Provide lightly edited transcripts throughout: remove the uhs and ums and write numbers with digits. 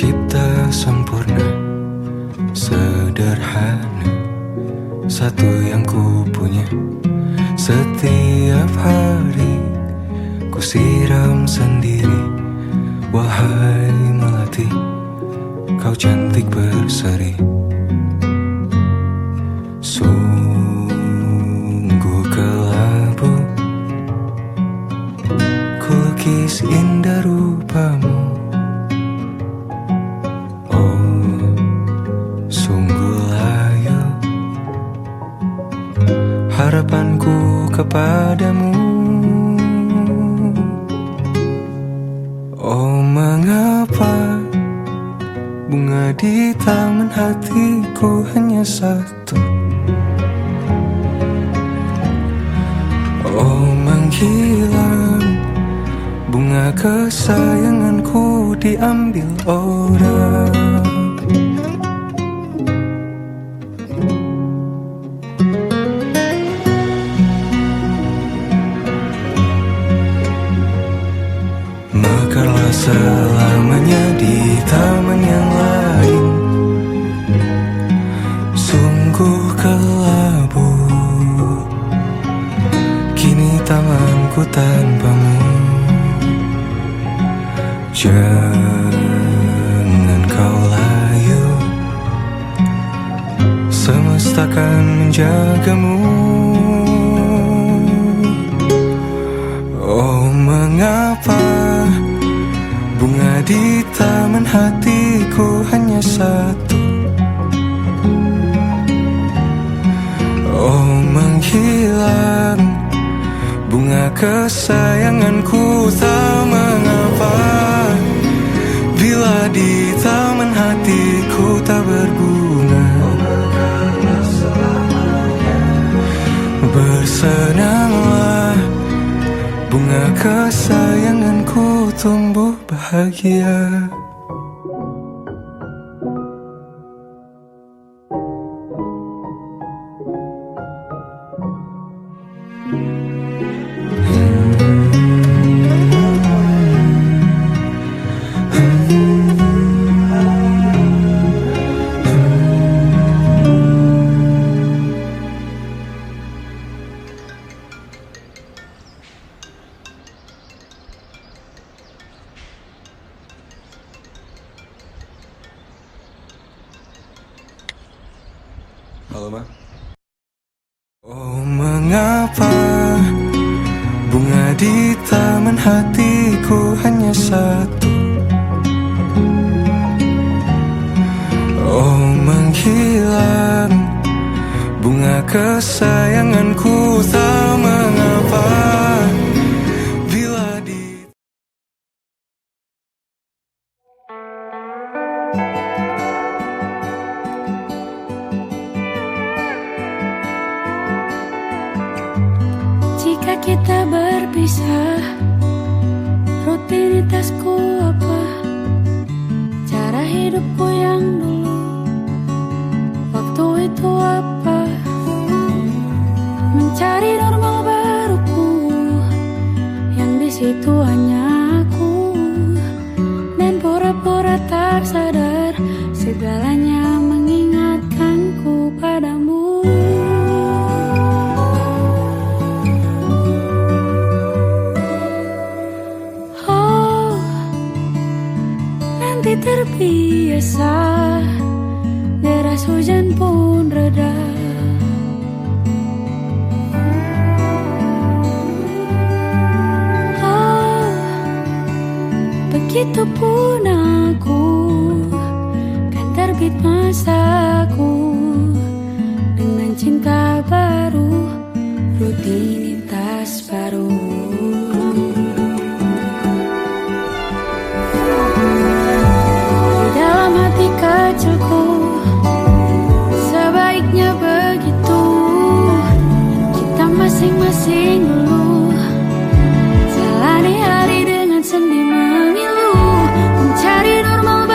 Tercipta sempurna, sederhana, satu yang ku punya. Setiap hari ku siram sendiri. Wahai melati, kau cantik berseri. Sungguh kelabu ku lukis indah rupamu. Oh, sungguh layu harapanku kepadamu. Oh, mengapa bunga di taman hatiku hanya satu? Oh, menghilang bunga kesayanganku diambil orang. Mekarlah selamanya di taman yang lain. Sungguh kelabu kini tamanku tanpamu. Jangan kau layu, semesta akan menjagamu. Oh, mengapa bunga di taman hatiku hanya satu? Oh, menghilang bunga kesayanganku, tak mengapa bila di taman hatiku tak berbunga. Bersenanglah bunga kesayanganku tumbuh bahagia. Halo, Ma. Oh, mengapa bunga di taman hatiku hanya satu? Oh, menghilang bunga kesayanganku, tak mengapa bila di... Jika kita berpisah, rutinitasku apa? Cara hidupku yang dulu, waktu itu apa? Mencari normal baruku, yang di situ hanya aku, dan pura-pura tak sadar segalanya mengingatkanku padamu. Terbiasa, deras hujan pun reda. Oh, begitupun aku, kan terbit masaku dengan cinta baru, rutinitas baru. Kecilku, sebaiknya begitu. Kita masing-masing dulu, jalani hari dengan sendi mengilu, mencari normal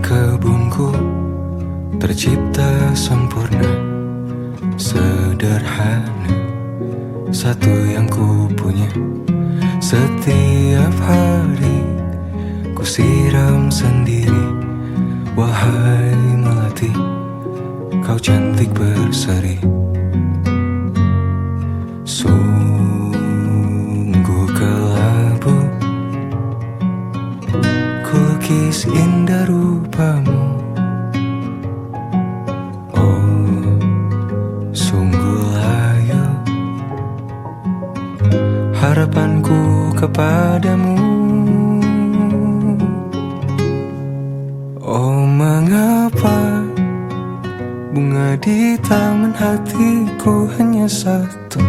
kebunku tercipta sempurna, sederhana, satu yang ku punya. Setiap hari ku siram sendiri. Wahai melati, kau cantik berseri. Sungguh kelabu ku lukis indah rupamu. Oh, sungguh layu harapanku kepadamu. Oh, mengapa bunga di taman hatiku hanya satu?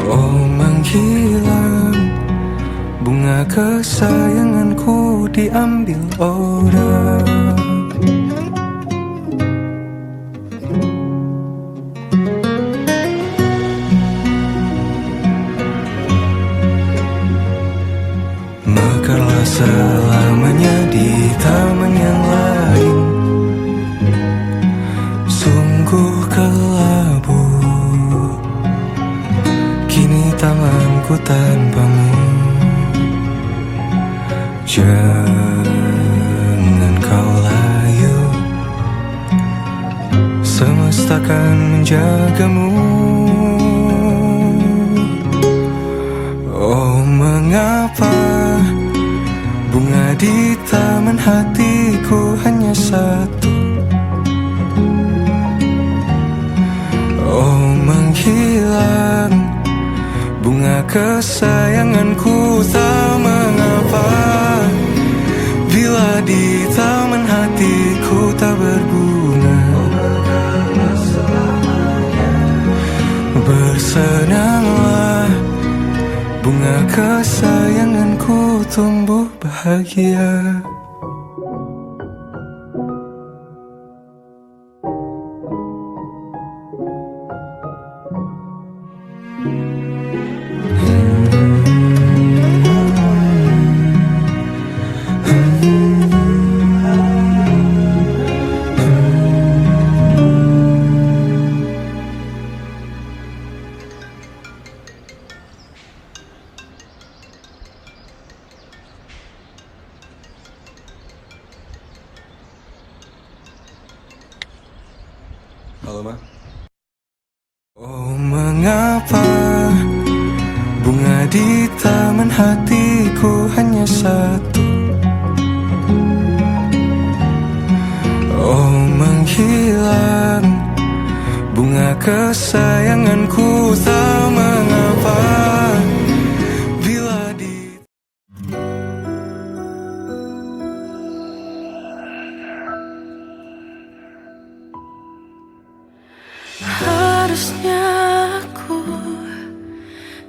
Oh, menghilang bunga kesayanganku diambil orang. Mekarlah selamanya di taman yang lain. Sungguh kelabu kini tamanku tanpamu. Jangan kau layu, semesta akan menjagamu. Oh, mengapa bunga di taman hatiku hanya satu? Oh, menghilang bunga kesayanganku, tak mengapa bila di taman hatiku tak berbunga. Bersenanglah bunga kesayanganku tumbuh bahagia. Halo, Ma. Oh, mengapa bunga di taman hatiku hanya satu? Oh, menghilang bunga kesayanganku, tak mengapa bila di... Harusnya aku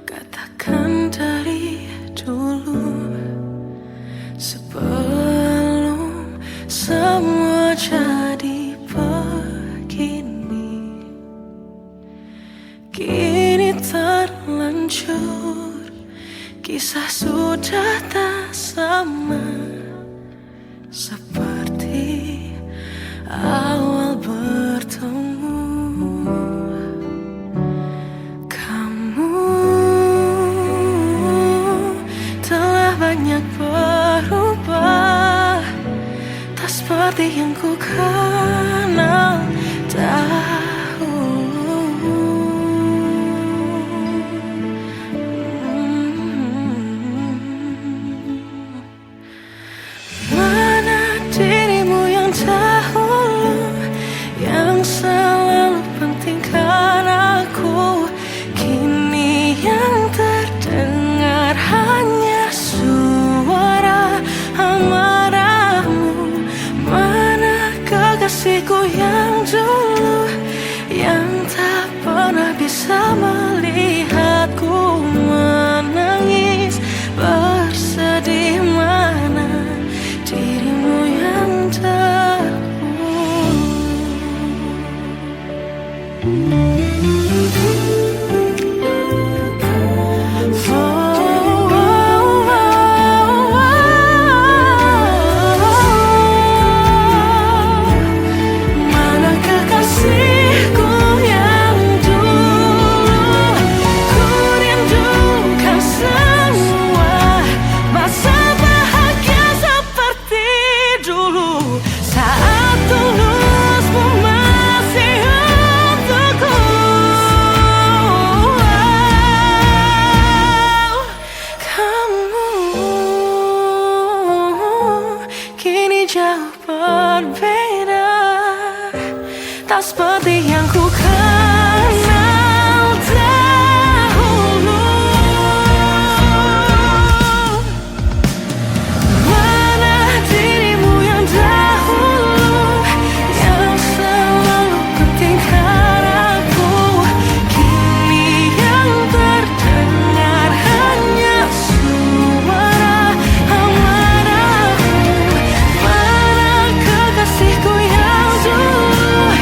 katakan dari dulu, sebelum semua jadi begini. Kini terlanjur, kisah sudah tak sama seperti awal bertemu. Banyak berubah, tak seperti yang ku kenal dahulu. Mana dirimu yang dahulu, yang selalu pentingkan aku, kini yang terdengar hanya suara amarahmu. Mana kegagalan tak seperti yang ku kenal dahulu. Mana dirimu yang dahulu, yang selalu pentingkan aku. Kini yang terdengar hanya suara amarahmu. Mana kekasihku yang dulu,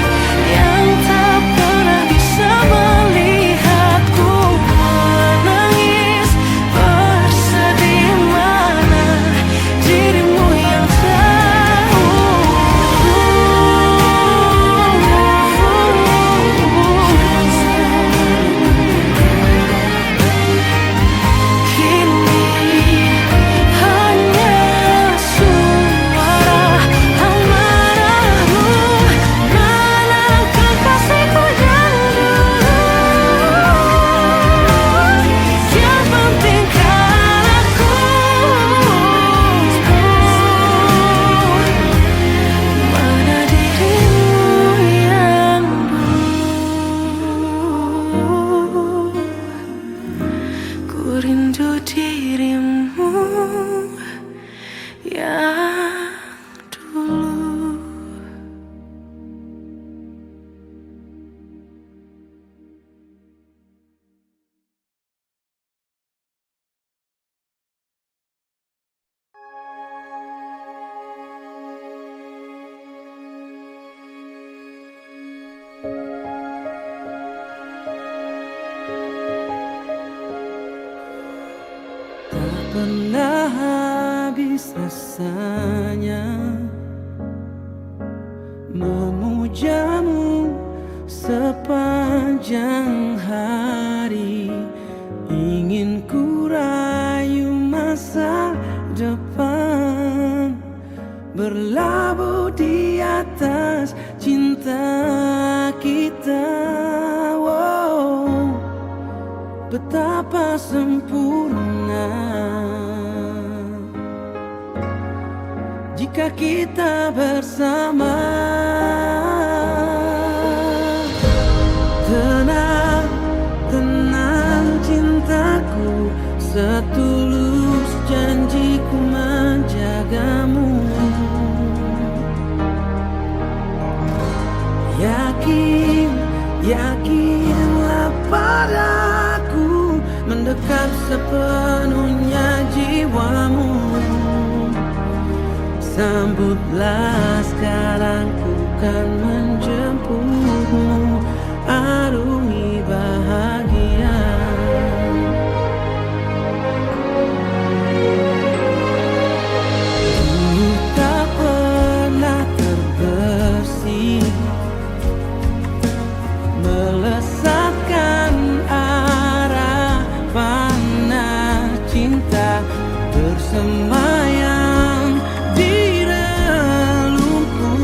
yang tak pernah bisa melihatku menangis bersedih. Mana dirimu yang kini hanya suara amarahmu. Mana kekasihku yang dulu, yang pentingkan aku. Mana dirimu yang dulu, ku rindu dirimu yang dulu. Tak pernah habis rasanya memujamu sepanjang hari. Ingin ku rayu masa depan, berlabuh di atas cinta kita. Wow, betapa sempurna jika kita bersama. Tenang, tenang cintaku, setulus janjiku menjagamu. Yakin, yakinlah padaku, mendekap sepenuhnya jiwamu. Sambutlah sekarang, ku kan menjemputmu, arungi bahagia. Dulu tak pernah terbersih melesatkan arah panah cinta, bersemayam di relungku,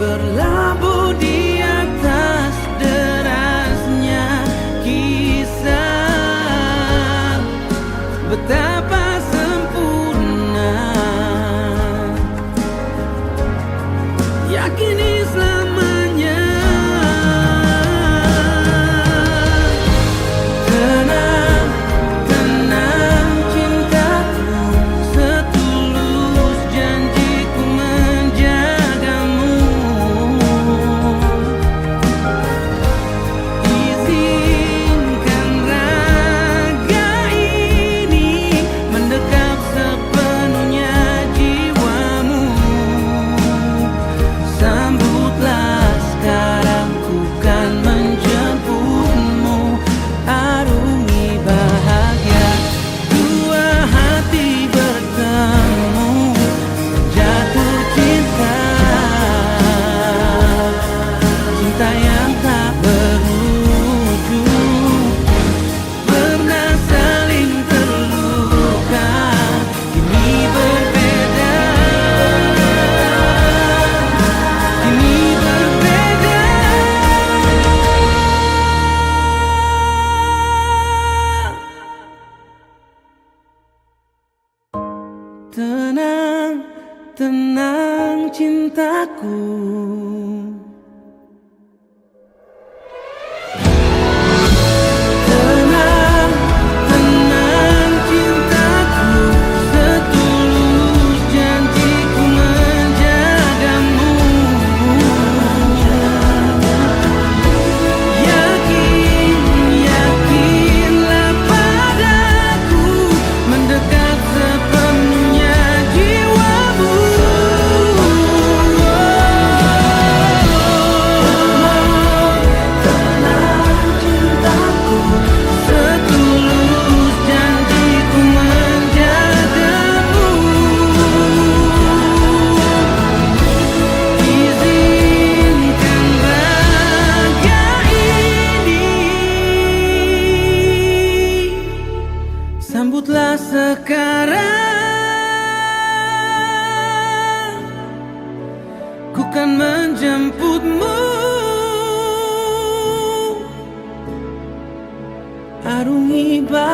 berlabuh di atas derasnya kisah. Betapa sempurna, yakini selamanya. Tenang, tenang cintaku, setulus janjiku menjagamu. Izinkan raga ini mendekap sepenuhnya jiwamu. Sambutlah sekarang, ku kan menjemputmu, arungi bahagia. Dua hati bertemu, jatuh cinta, cinta yang tak berujung. Pernah saling terluka, kini berbeda, kini berbeda. Tenang, tenang cintaku,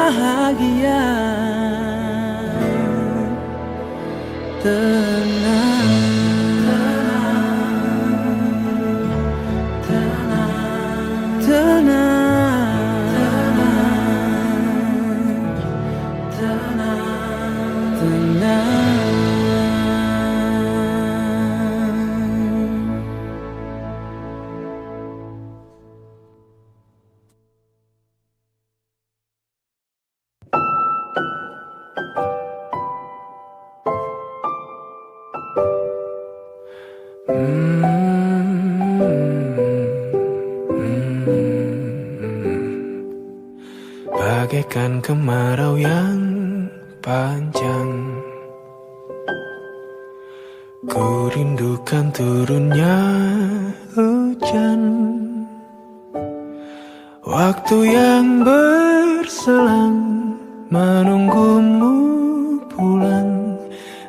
bahagia. Tenang, tenang, tenang, tenang. Bagaikan kemarau yang panjang, ku rindukan turunnya hujan. Waktu yang berselang menunggumu pulang,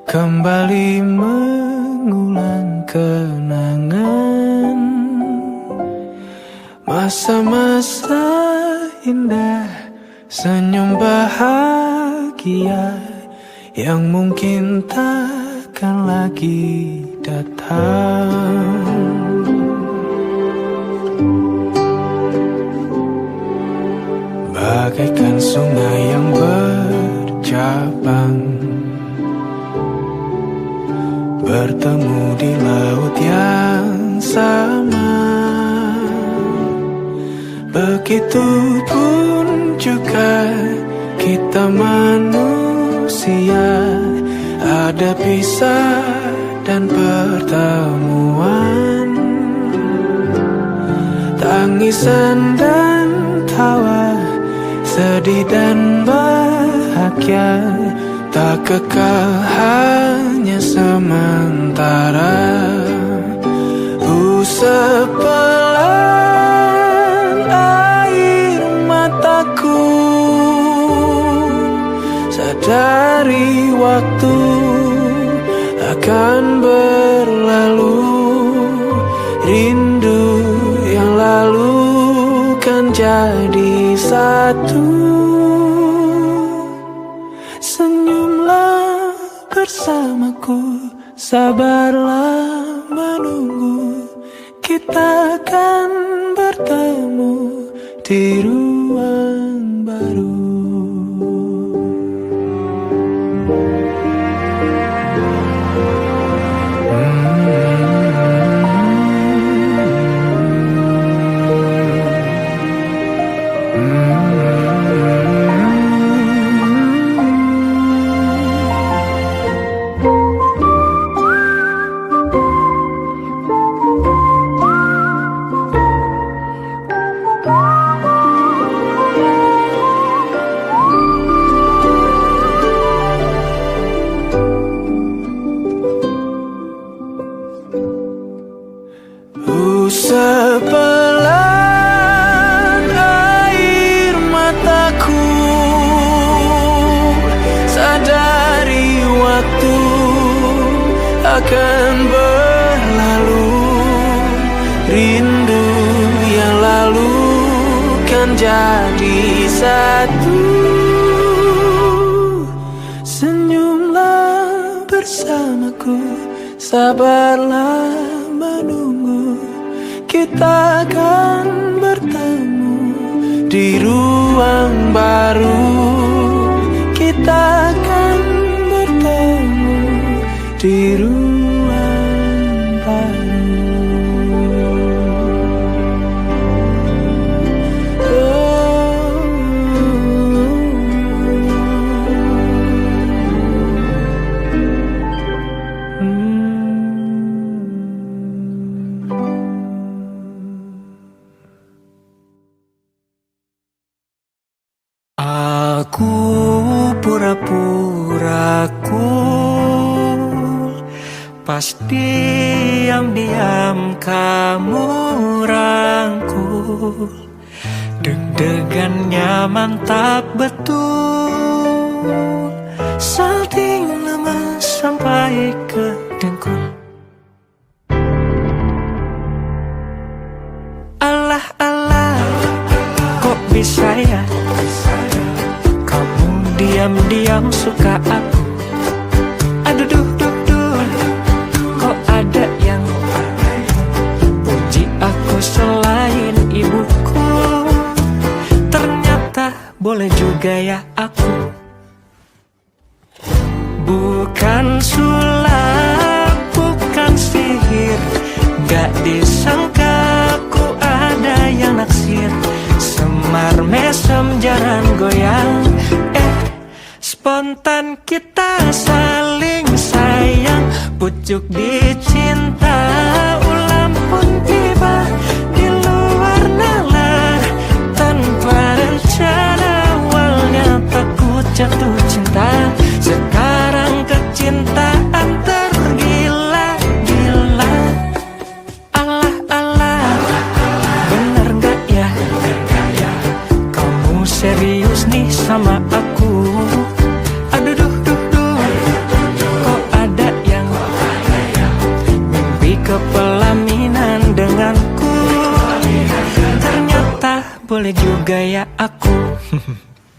kembali mengulang kenangan masa-masa indah, senyum bahagia yang mungkin takkan lagi datang. Bagaikan sungai yang bercabang, bertemu di laut yang sama. Begitupun juga kita manusia, ada pisah dan pertemuan, tangisan dan tawa, sedih dan bahagia, tak kekal hanya sementara. Sepelan air mataku, sadari waktu akan berlalu. Rindu yang lalu kan jadi satu. Senyumlah bersamaku, sabarlah menunggu, kita akan bertemu di ruang baru. Sepelan air mataku, sadari waktu akan berlalu. Rindu yang lalu kan jadi satu. Senyumlah bersamaku, sabarlah menunggu, kita akan bertemu di ruang baru. Kita akan bertemu di ruang baru. Aku pura-pura cool, pas diam-diam kamu rangkul. Deg-degannya mantap betul, salting lemas sampai ke dengkul. Alah-alah, kok bisa ya Bukan sulap, bukan sihir, gak disangka ku ada yang naksir. Semar mesem jangan goyang, spontan kita saling sayang. Pucuk dicinta, ulam pun tiba di luar nalar. Tanpa rencana awalnya takut jatuh cinta, sekarang kecintaan tergila-gila. Alah-alah, bener gak ya? Kamu serius nih sama aku? Aduh duh duh duh, kok ada yang mimpi kepelaminan denganku? Ternyata boleh juga ya aku.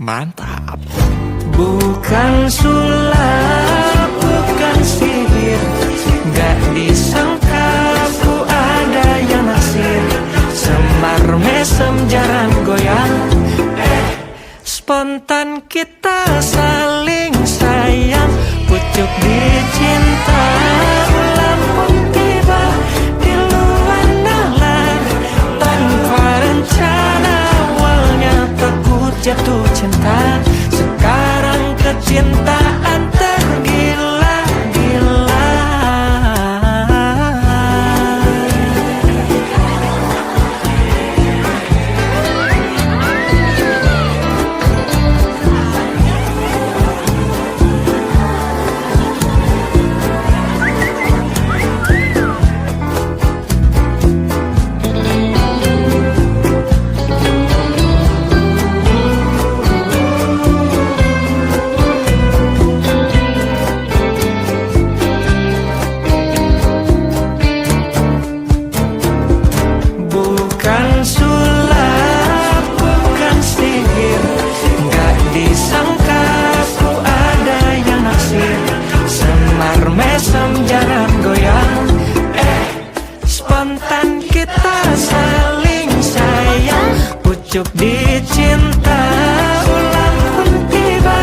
Mantap. Bukan sulap, bukan sihir, gak disangka ku ada yang naksir. Semar mesem jarang goyang, spontan kita saling sayang. Pucuk dicinta, ulam pun tiba di luar nalar. Tanpa rencana awalnya takut jatuh cinta, sekarang kecintaan tergila-gila. Pucuk dicinta, ulang pun tiba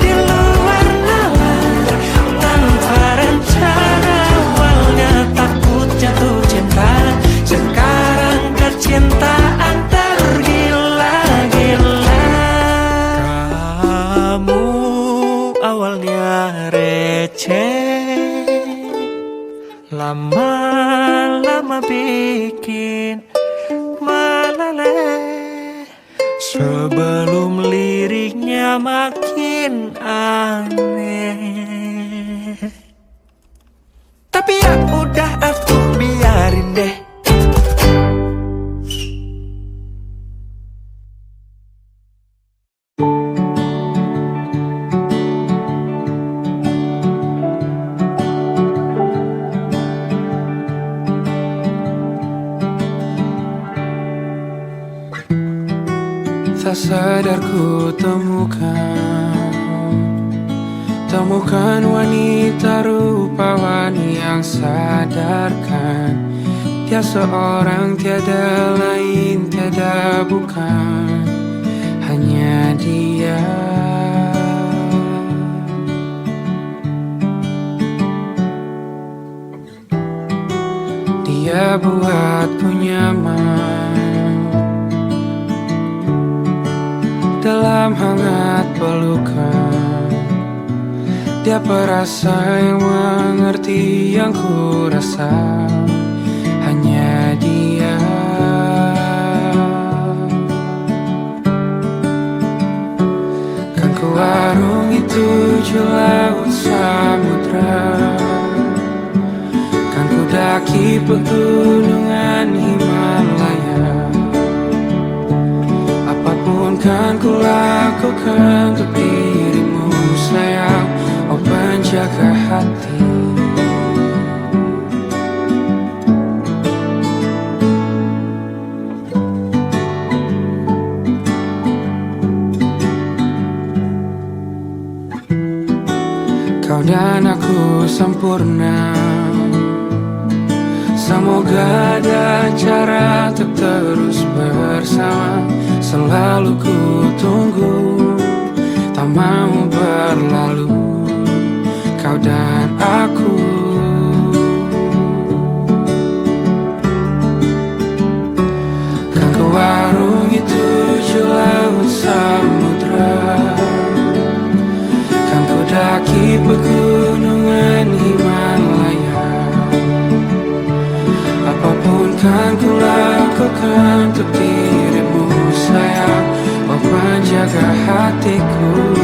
di luar nalar. Tanpa rencana awalnya takut jatuh cinta, sekarang kecintaan tergila-gila. Kamu awalnya receh, lama-lama bikin meleleh. Sebelum liriknya makin aneh, tapi ya udah aku biarin deh. Tak sadar ku temukan wanita rupawan yang sadarkan dia seorang, tiada lain, tiada bukan, hanya dia. Dia buatku nyaman dalam hangat pelukan. Dia perasa yang mengerti yang ku rasa, hanya dia. Kan ku arungi 7 laut samudra, kan ku daki pegunungan Himalaya. Apapun kan ku lakukan untuk dirimu sayang, oh penjaga hati. Kau dan aku sempurna, semoga ada cara untuk terus bersama. Selalu ku tunggu, tak mau berlalu. kau dan aku. Kan ke warung itu laut samudra, kan ku daki pegunungan Himalaya. Apapun kan ku lakukan untuk dirimu sayang, oh penjaga hatiku.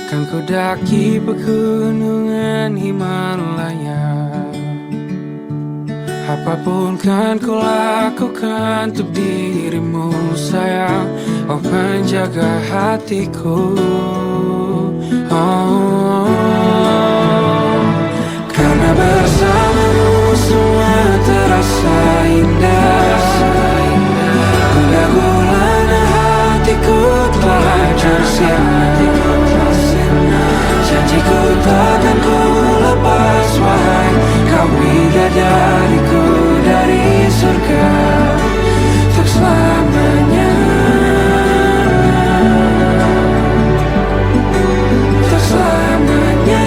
Kan ku daki pegunungan Himalaya. Apapun kan ku lakukan untuk dirimu sayang, oh penjaga hatiku. Oh, karena bersamamu semua terasa indah. Gundah gulana hatiku telah tersiar. Janjiku takkan ku lepas, wahai kau bidadariku dari surga untuk selamanya, untuk selamanya,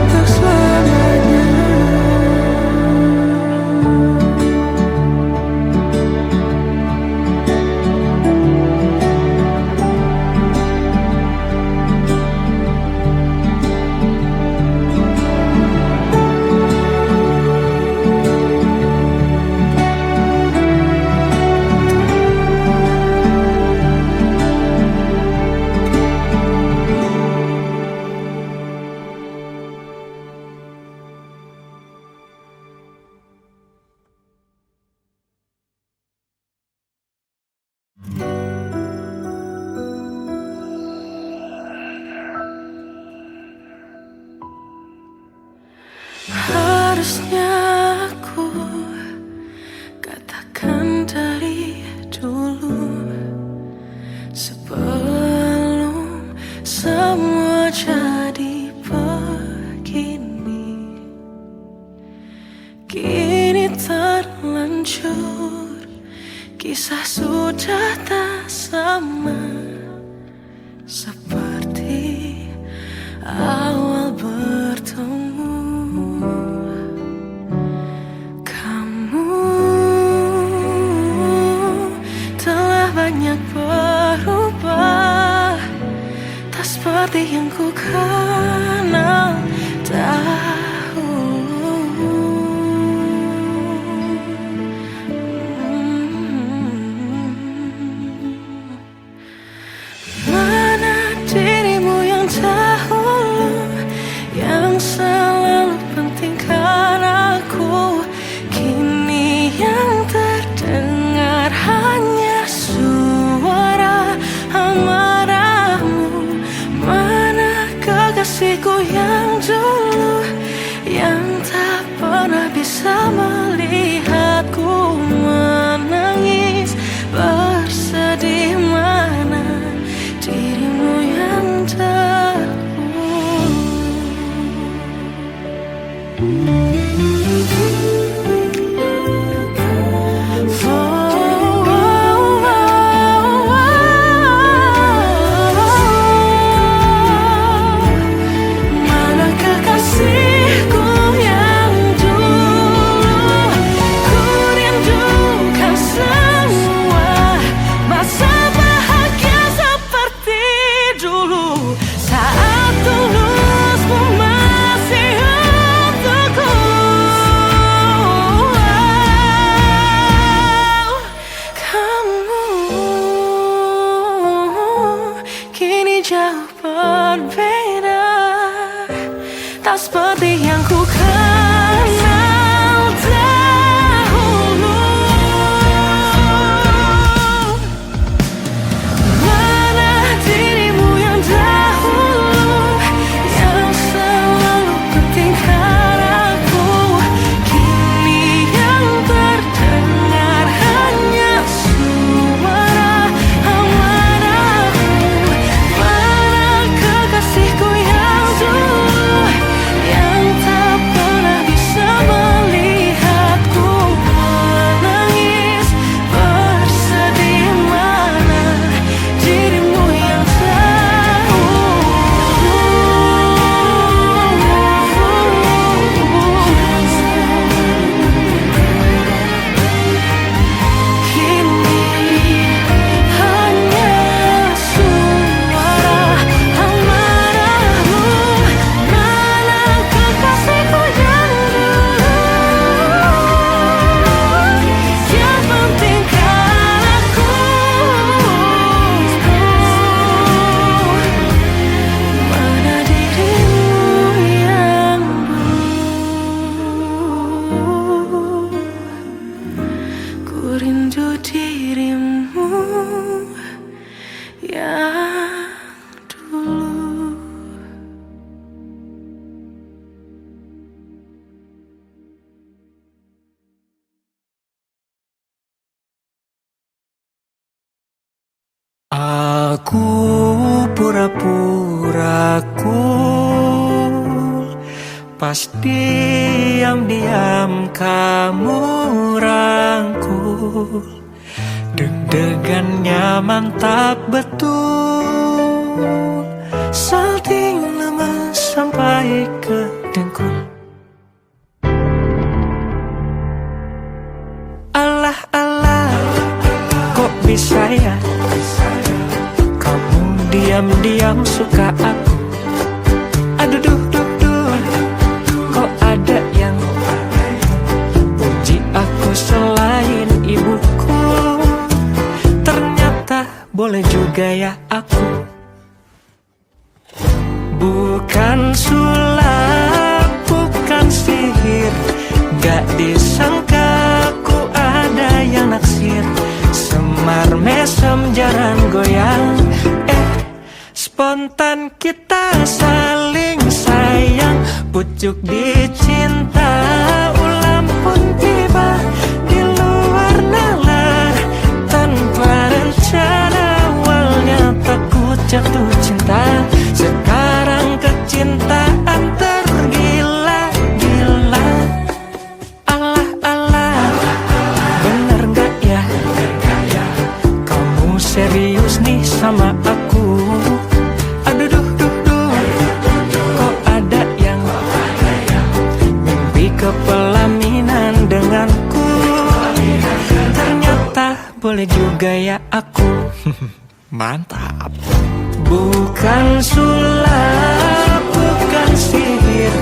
untuk selamanya. Harusnya aku katakan dari dulu, sebelum semua jadi begini. Kini terlanjur, kisah sudah tak sama seperti awal bertemu. Banyak berubah, tak seperti yang ku kenal dahulu. Mana dirimu yang dahulu, yang selalu pentingkan aku, kini yang terdengar hanya suara amarahmu. Mana kekasih yang dulu. Aku pura-pura cool, pas diam-diam kamu rangkul. Deg-degannya mantap betul, salting lemas sampai ke dengkul. Alah-alah, kok bisa ya kamu diam-diam suka aku? Aduh duh duh duh, kok ada yang puji aku selain ibuku? Ternyata boleh juga ya aku. Bukan sulap, bukan sihir, gak disangka ku ada yang naksir. Semar mesem jalan goyang, spontan kita saling sayang. Pucuk dicinta, ulam pun tiba di luar nalar. Tanpa rencana awalnya takut jatuh cinta, sekarang kecintaan tergila-gila. Alah-alah, bener gak ya kamu serius nih sama aku? Aduh duh duh duh, kok ada yang mimpi kepelaminan denganku? Ternyata boleh juga ya aku. Mantap. Bukan sulap, bukan sihir,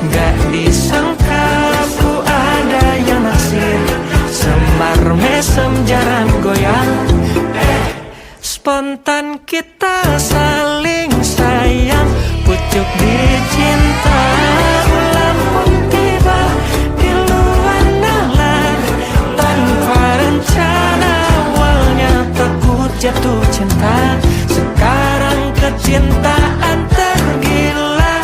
gak disangka ku ada yang naksir. Semar mesem jalan goyang, spontan kita saling sayang. Pucuk dicinta, ulam pun tiba di luar nalar. Tanpa rencana awalnya takut jatuh cinta, sekarang kecintaan tergila-gila.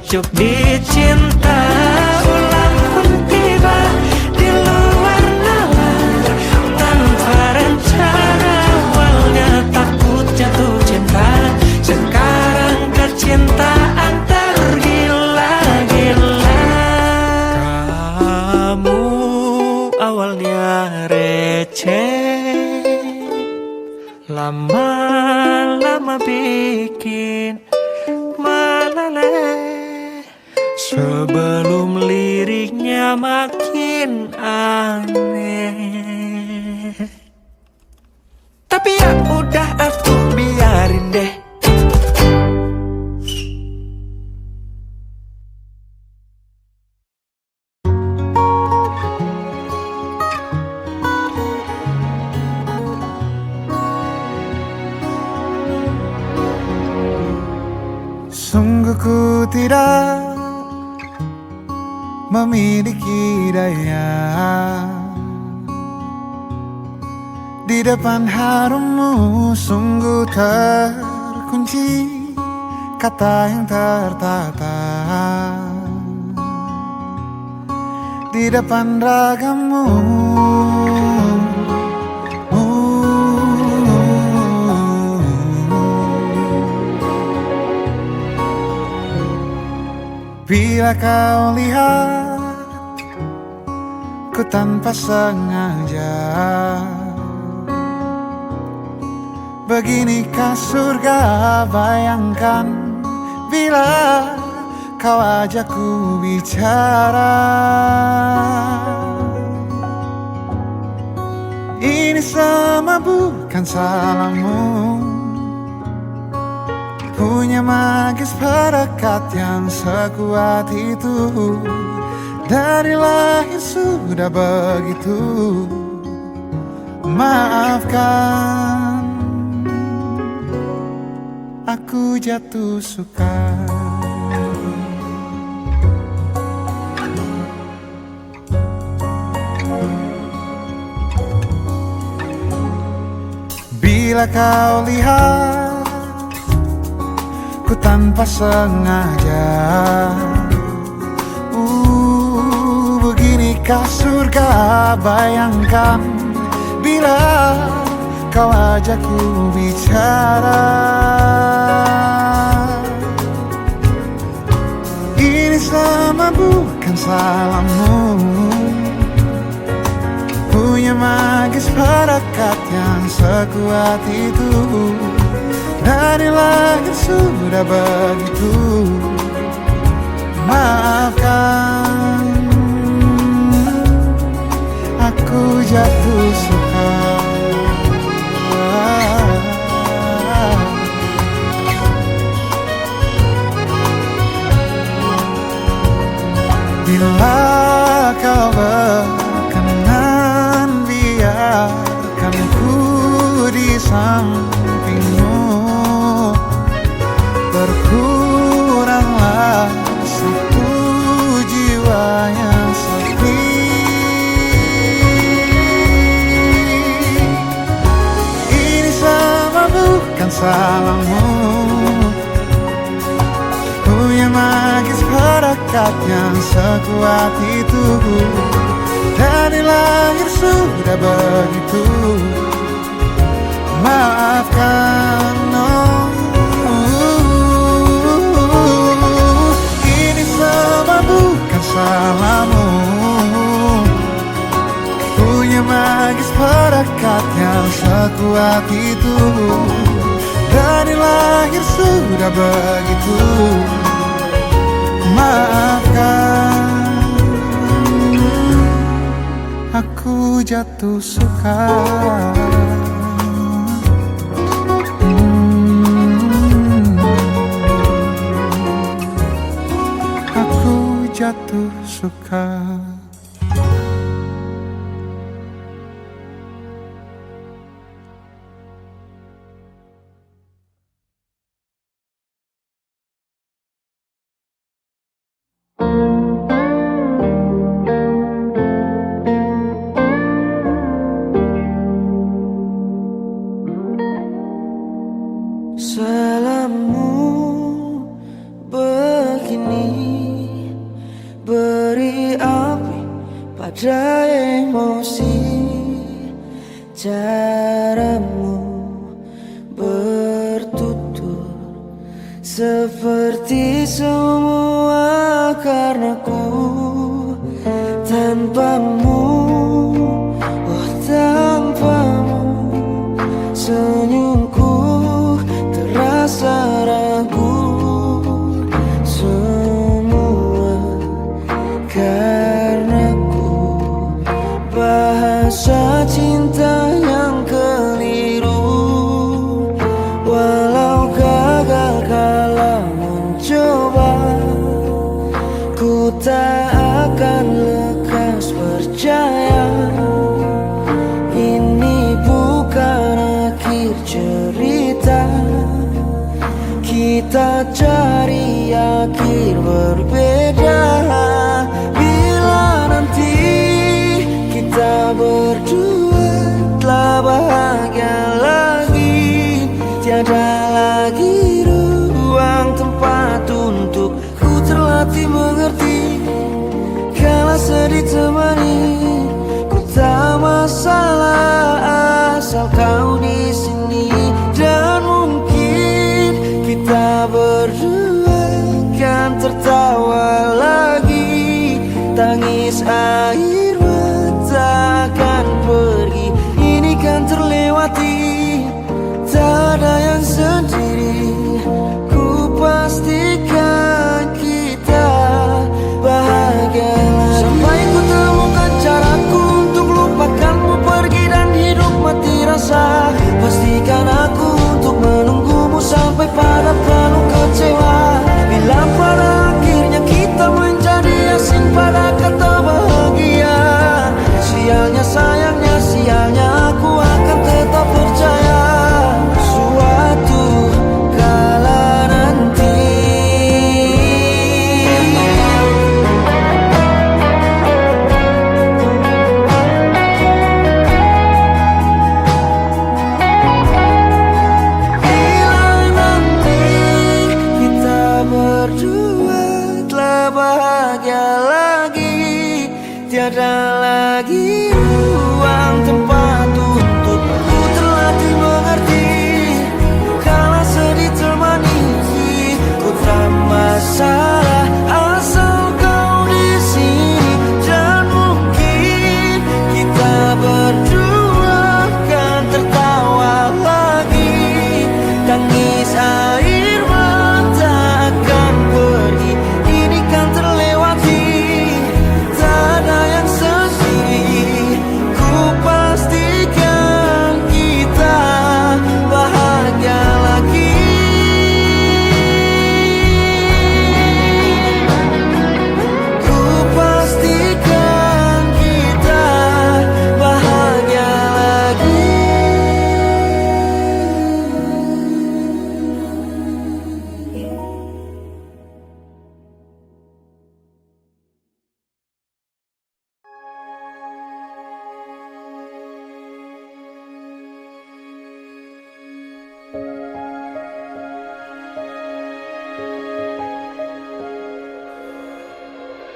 Pucuk dicinta, ulang pun tiba di luar nalar. Tanpa rencana awalnya takut jatuh cinta, sekarang kecintaan tergila-gila. Kamu awalnya receh, lama-lama bikin meleleh. Sebelum liriknya makin aneh, tapi ya udah aku biarin deh. Sungguh ku tidak memiliki daya di depan harummu, sungguh terkunci kata yang tertata di depan ragamu. Bila kau lihat ku tanpa sengaja, beginikah surga? Bayangkan bila kau ajak ku bicara. Ini semua bukan salahmu, punya magis perekat yang sekuat itu. Dari lahir sudah begitu. Maafkan, aku jatuh suka. Bila kau lihat ku tanpa sengaja, beginikah surga? Bayangkan bila kau ajak ku bicara. Ini semua bukan salahmu, punya magis perekat yang sekuat itu. Dari lahir sudah begitu. Maafkan, aku jatuh suka. Bila kau berkenan, biarkan ku di sampingmu. Berkuranglah satu jiwa yang sepi. Ini semua bukan salahmu, punya magis perekat yang sekuat itu. Dari lahir sudah begitu. Maafkan, ini semua bukan salahmu, punya magis perekat yang sekuat itu. Dari lahir sudah begitu. Maafkan, aku jatuh suka. Aku jatuh suka. Salahmu begini, beri api pada emosi. Caramu bertutur seperti semua karenaku. Tanpamu, oh tanpamu, senyumku terasa ragu. Semua karenaku, bahasa cinta yang keliru. Walau gagal kala mencoba, ku tak akan lekas percaya. Ini bukan akhir cerita, kita cari akhir berbeda. Bila nanti kita berdua telah bahagia lagi, tiada lagi ruang tempat untuk ku terlatih mengerti. Kala sedih temani, ku tak masalah asal kau di sini. Dan mungkin kita berdua kan tertawa bahagia lagi. Tiada lagi ruang tempat untukku terlatih mengerti. Kala sedih termanisi, ku tak masalah asal kau di sini. Dan mungkin kita berdua kan tertawa lagi. Tangis air mata akan pergi, ini kan terlewati. Tak ada yang sesih, ku pastikan kita bahagia lagi. Ku pastikan kita bahagia lagi.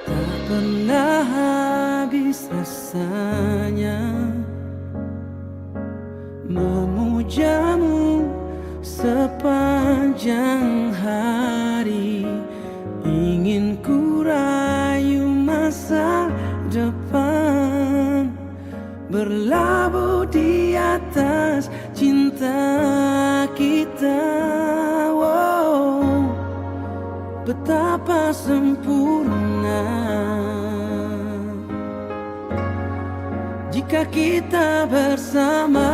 Tak pernah habis rasanya memujamu sepanjang hari. Ingin ku rayu masa depan, berlabuh di atas cinta kita. Wow, betapa sempurna jika kita bersama.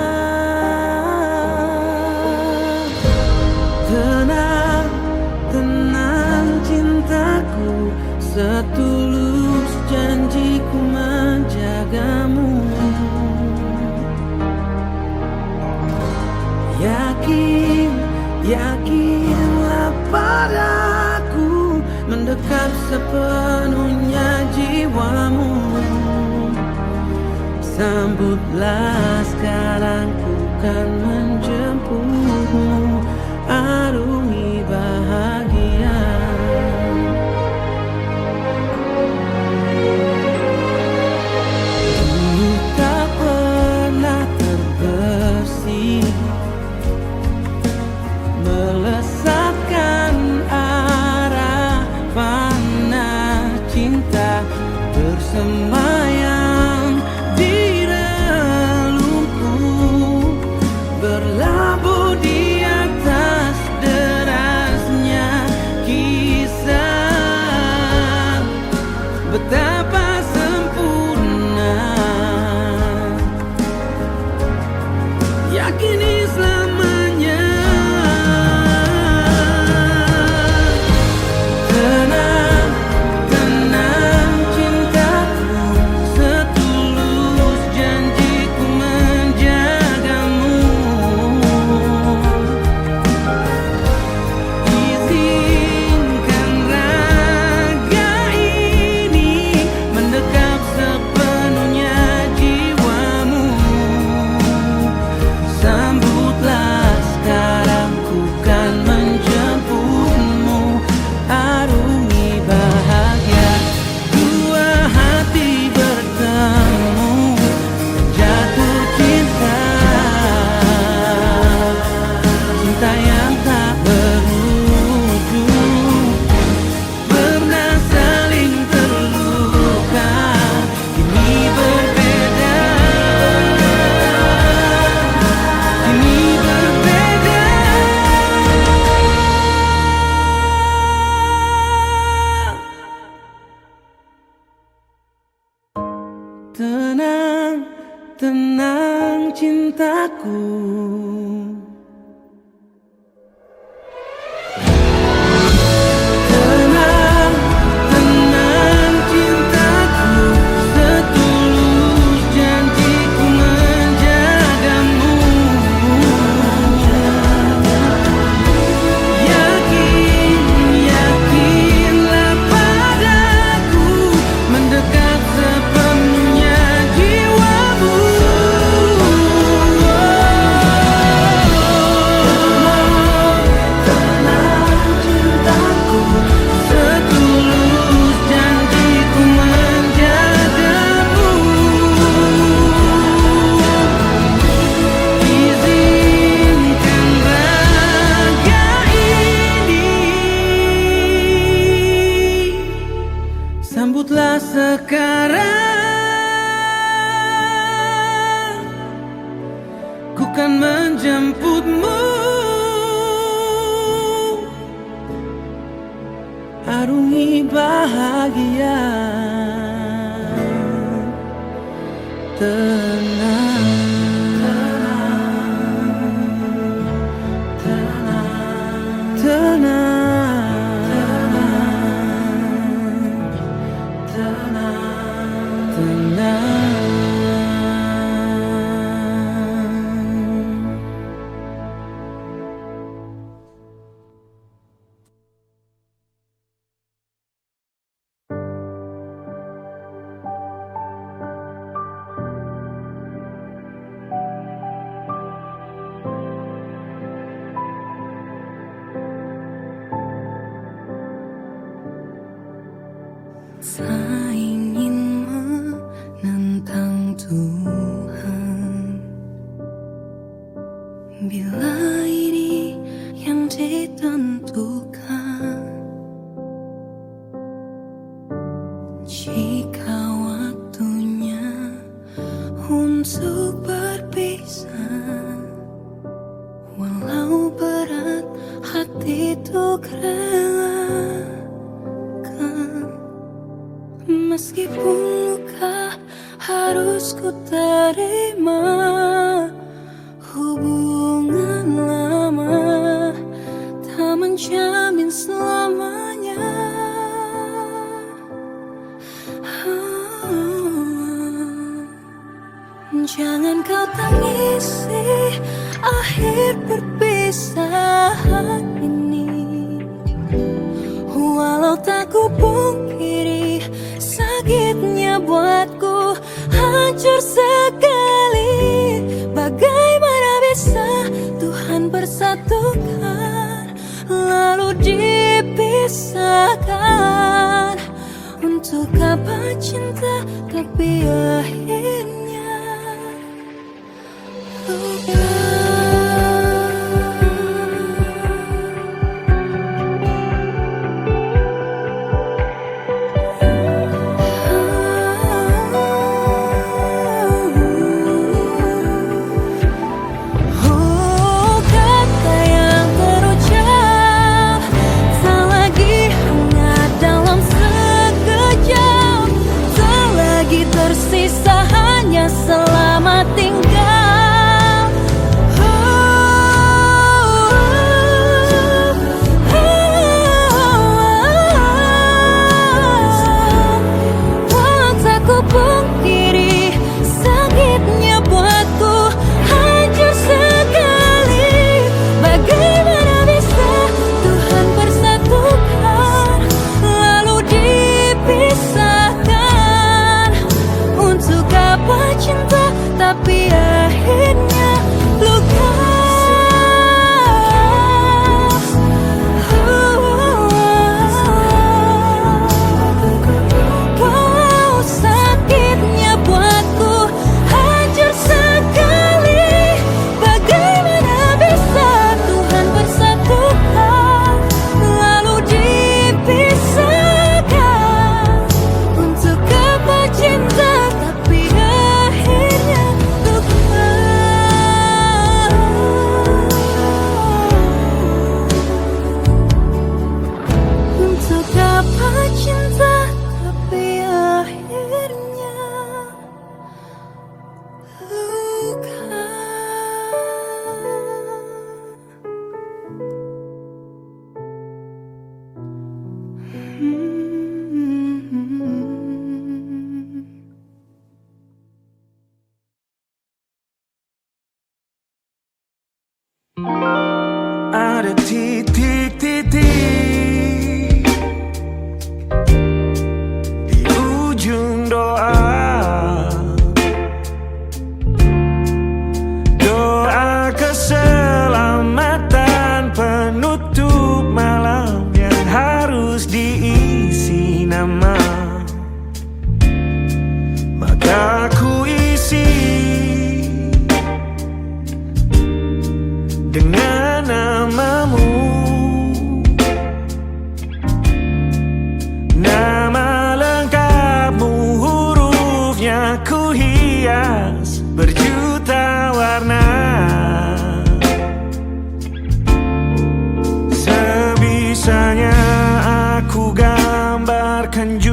Tenang, tenang cintaku, setulus janjiku menjagamu. Yakin, yakinlah padaku, mendekap sepenuhnya jiwamu. Sambutlah sekarang, ku kan menjemputmu, arungi bahagia. Dulu tak pernah terbersih, melesatkan arah panah cinta, bersemayam di relungku, berlabuh di atas derasnya kisah. Betapa sempurna, yakini selamanya. Tenang, tenang cintaku, setulus janjiku menjagamu. Izinkan raga ini mendekap sepenuhnya jiwamu. Sambutlah sekarang, ku kan menjemputmu, arungi bahagia. Dua hati bertemu, jatuh cinta, cinta yang tak berujung. Pernah saling terluka, kini berbeda, kini berbeda. Tenang, tenang cintaku, tenang, tenang cintaku, setulus janjiku menjagamu. Yakin, yakinlah padaku, mendekat sepenuhnya jiwamu. Jemputlah sekarang, ku kan menjemputmu. Arungi bahagia, tenang, tenang, tenang. Tak ingin menentang Tuhan, bila ini yang ditentukan. Jika waktunya untuk berpisah, walau berat hati untuk relakan. Meskipun luka harus ku terima, hubungan lama tak menjamin selamanya. Jangan kau tangisi akhir perpisahan ini, walau tak ku pungkiri sakitnya buatku hancur sekali. Bagaimana bisa Tuhan persatukan lalu dipisahkan? Untuk apa cinta tapi akhirnya luka. Tersisa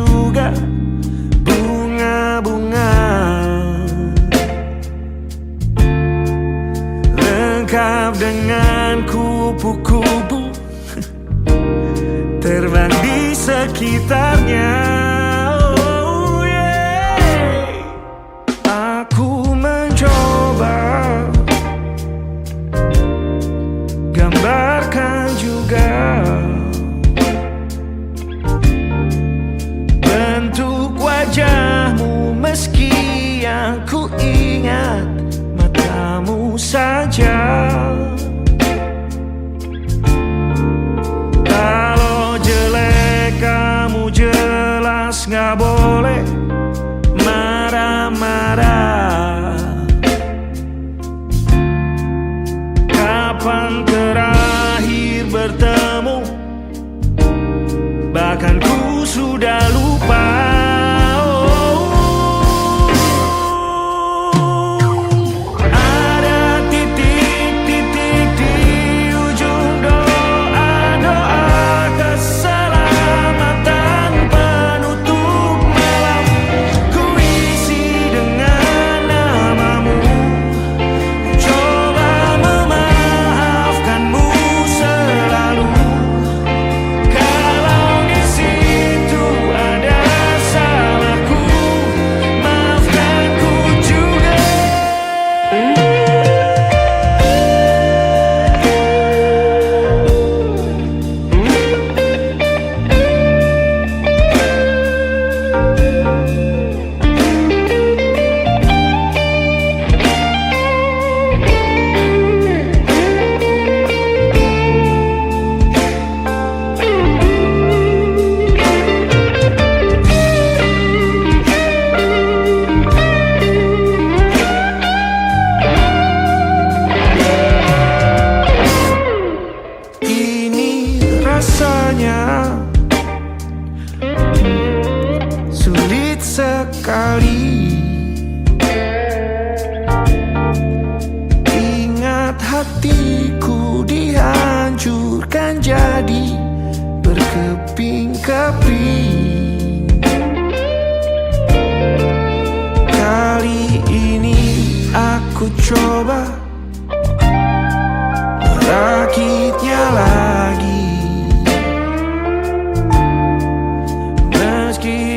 juga bunga-bunga, lengkap dengan kupu-kupu terbang di sekitarnya. Oh yeah. Aku mencoba gambarkan juga bentuk wajahmu, meski yang ku ingat matamu saja. Kalau jelek kamu jelas gak boleh marah-marah. Kapan terakhir bertemu, bahkan ku sudah lupa. Rasanya sulit sekali. Ingat hatiku dihancurkan jadi berkeping-keping. Kali ini aku coba merakitnya lagi.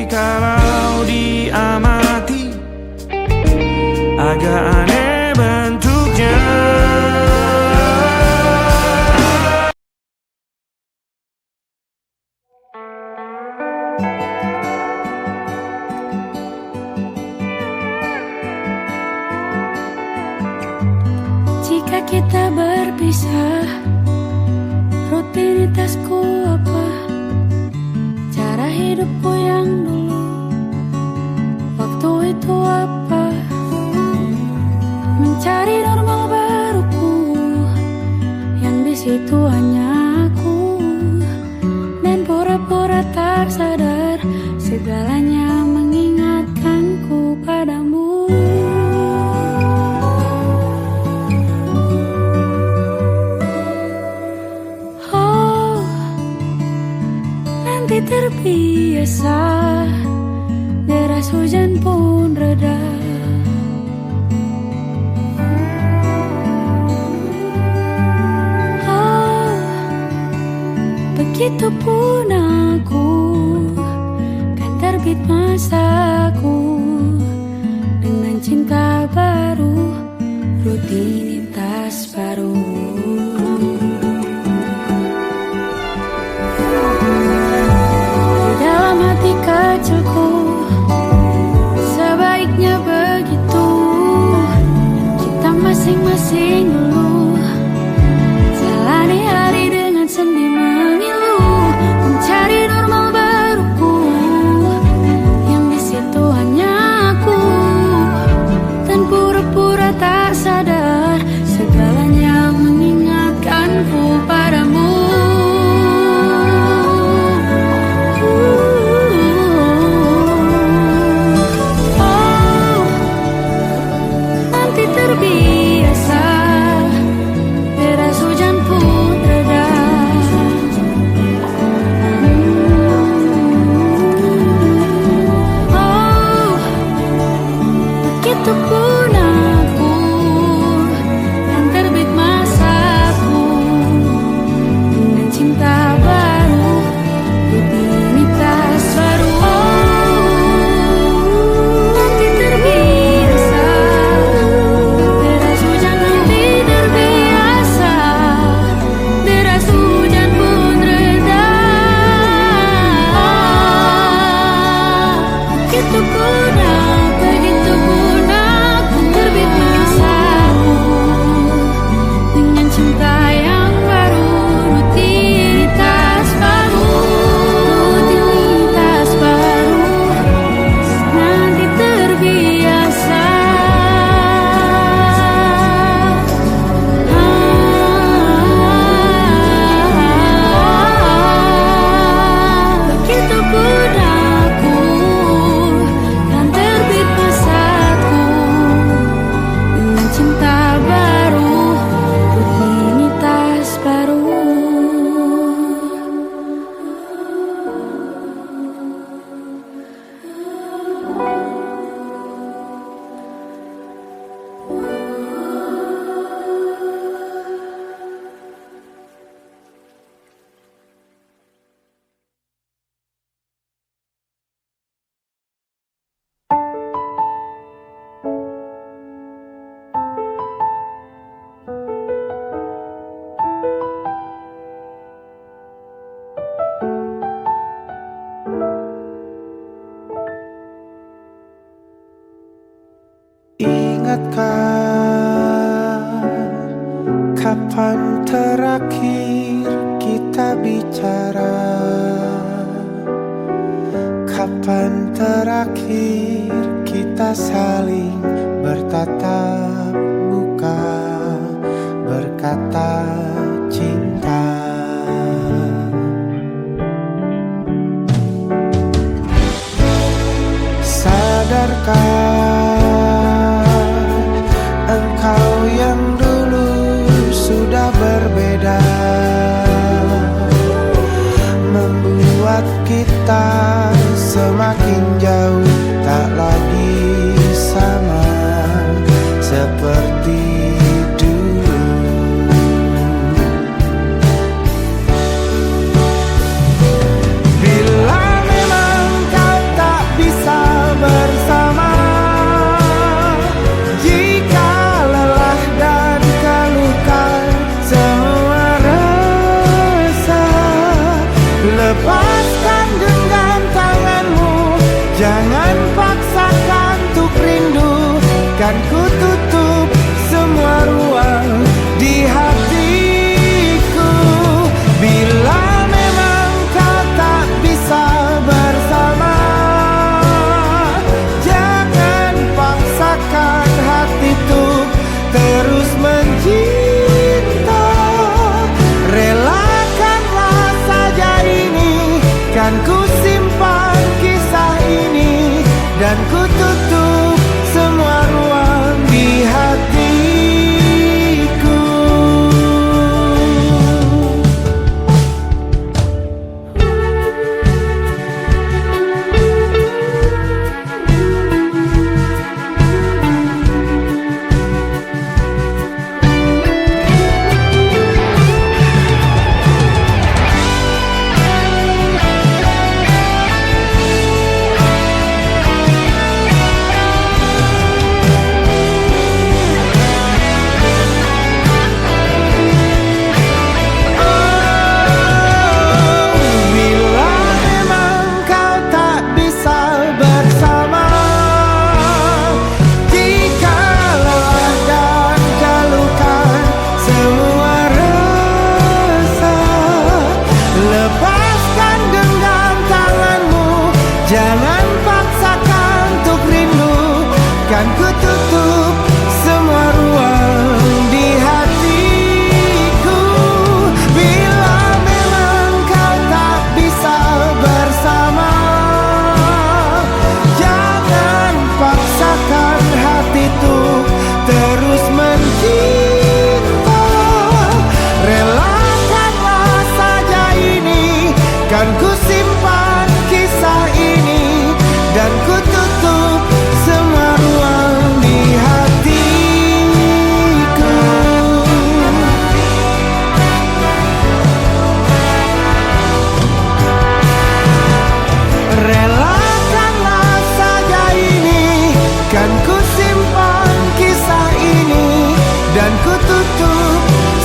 Kalau diamati agak aneh bentuknya. Jika kita berpisah, rutinitasku apa? Cara hidupku yang dulu, waktu itu apa? Mencari normal baruku, yang di situ hanya aku, dan pura-pura tak sadar segalanya mengingatkanku padamu. Oh, nanti terbiasa, deras hujan pun reda. Oh, begitupun aku, kan terbit masaku dengan cinta baru, rutinitas baru. Hati kecilku, sebaiknya begitu. Kita masing-masing dulu jalani hari dengan sendi mengilu, mencari normal baruku, yang di situ hanya aku, dan pura-pura tak sadar segalanya begitu mudah ku terbit masaku dengan cinta yang baru, rutinitas baru, nanti terbiasa. Begitu pudahku dan terbit masaku dengan cinta baru, rutinitas baru. Ingatkah kapan terakhir kita bicara? Kapan terakhir kita saling bertatap muka, berkata cinta? Sadarkah engkau yang dulu sudah berbeda, membuat kita semakin jauh, tak lagi sama seperti dulu. Bila memang kau tak bisa bersama, jika lelah dan keluhkan semua rasa, lepaskan genggam tanganmu, jangan paksakan untuk rindu. Kan ku tutup semua ruang di hatiku. Bila memang kau tak bisa bersama, jangan paksakan hati tuh terus mencinta. Relakanlah saja ini, kan ku simpan kisah ini, dan ku tutup semua ruang di hatiku. Bila memang kau tak bisa bersama, jika lelah dan keluhkan semua rasa, lepaskan genggam tanganmu, jangan paksakan untuk rindu. Kan ku tutup semua ruang di hatiku. Bila memang kau tak bisa bersama, jangan paksakan hati tuh terus mencinta. Relakanlah saja ini, kan ku simpan kisah ini, dan ku tutup semua ruang di hatiku. Relakanlah saja ini, kan ku simpan kisah ini, dan ku tutup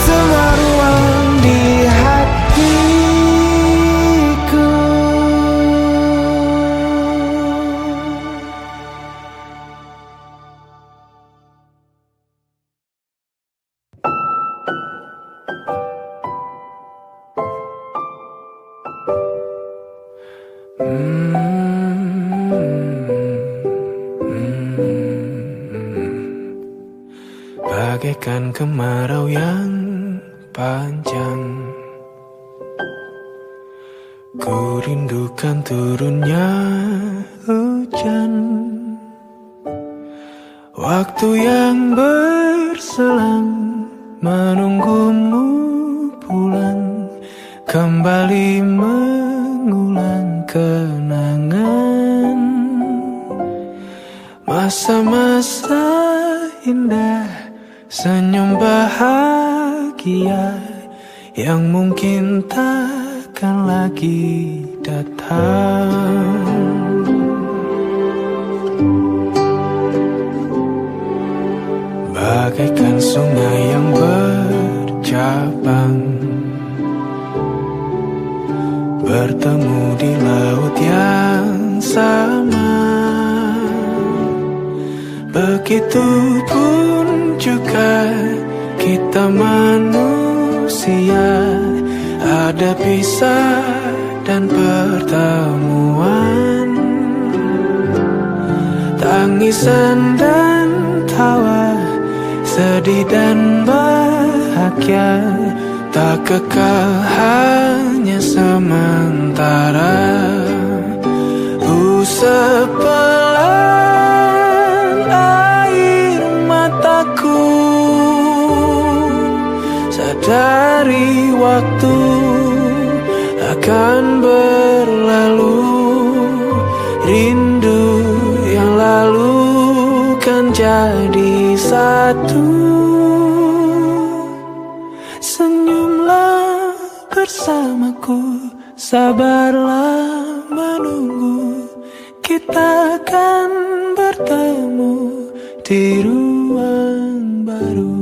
semua ruang di hatiku. bagaikan kemarau yang panjang. Ku rindukan turunnya hujan, waktu yang berselang menunggumu pulang, kembali mengulang kenangan masa-masa indah, senyum bahagia yang mungkin takkan lagi datang. Bagaikan sungai yang bercabang, bertemu di laut yang sama. Begitupun juga kita manusia, ada pisah dan pertemuan, tangisan dan tawa, sedih dan bahagia, tak kekal, hanya sementara. Sepelan air mataku, sadari waktu akan berlalu, rindu yang lalu kan jadi satu. Senyumlah bersamaku, sabarlah menunggu, kita akan bertemu di ruang baru.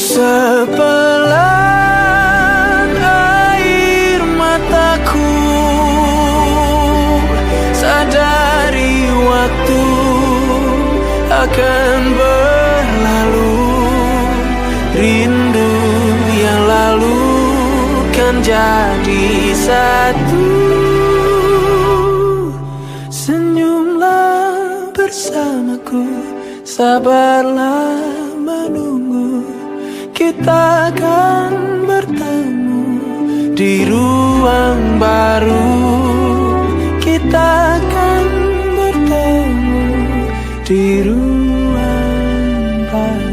Sepelan air mataku, sadari waktu akan berlalu, rindu yang lalu kan jadi satu. Senyumlah bersamaku, sabarlah menunggu, kita akan bertemu di ruang baru. Kita akan bertemu di ruang baru.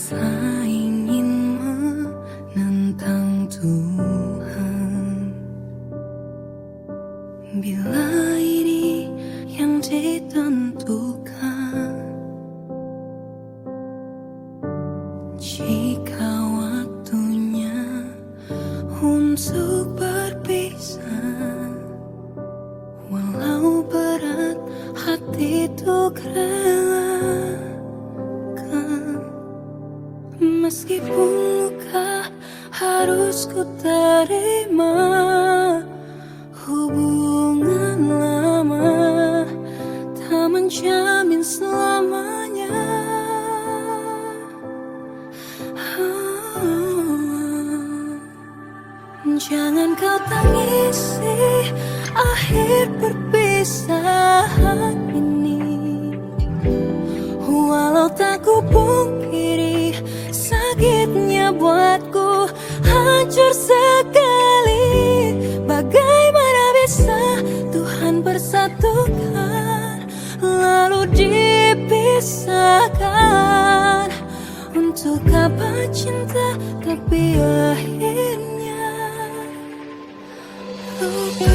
Tak ingin menentang Tuhan, bila ini yang ditentukan. Jika waktunya untuk berpisah, walau berat hati untuk relakan, meskipun luka harus ku terima. Hubungan lama tak menjamin selamanya. Jangan kau tangisi akhir perpisahan ini, walau tak ku pungkiri Untuk apa cinta tapi akhirnya luka.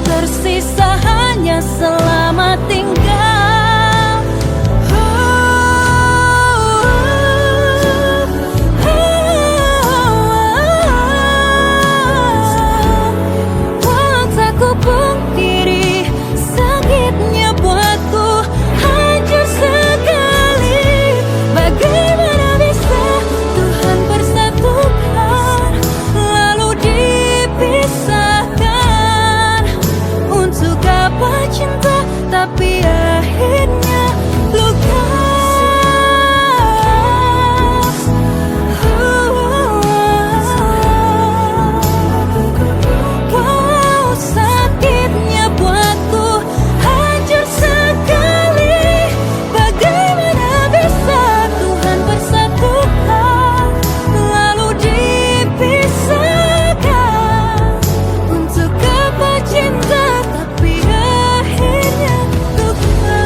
Tersisa hanya selamat tinggal. Walau tak ku pungkiri, sakitnya buatku hancur sekali. Bagaimana bisa Tuhan persatukan lalu dipisahkan? Untuk apa cinta tapi akhirnya luka. Wow, sakitnya buatku hancur sekali. Bagaimana bisa Tuhan persatukan lalu dipisahkan? Untuk apa cinta tapi akhirnya luka.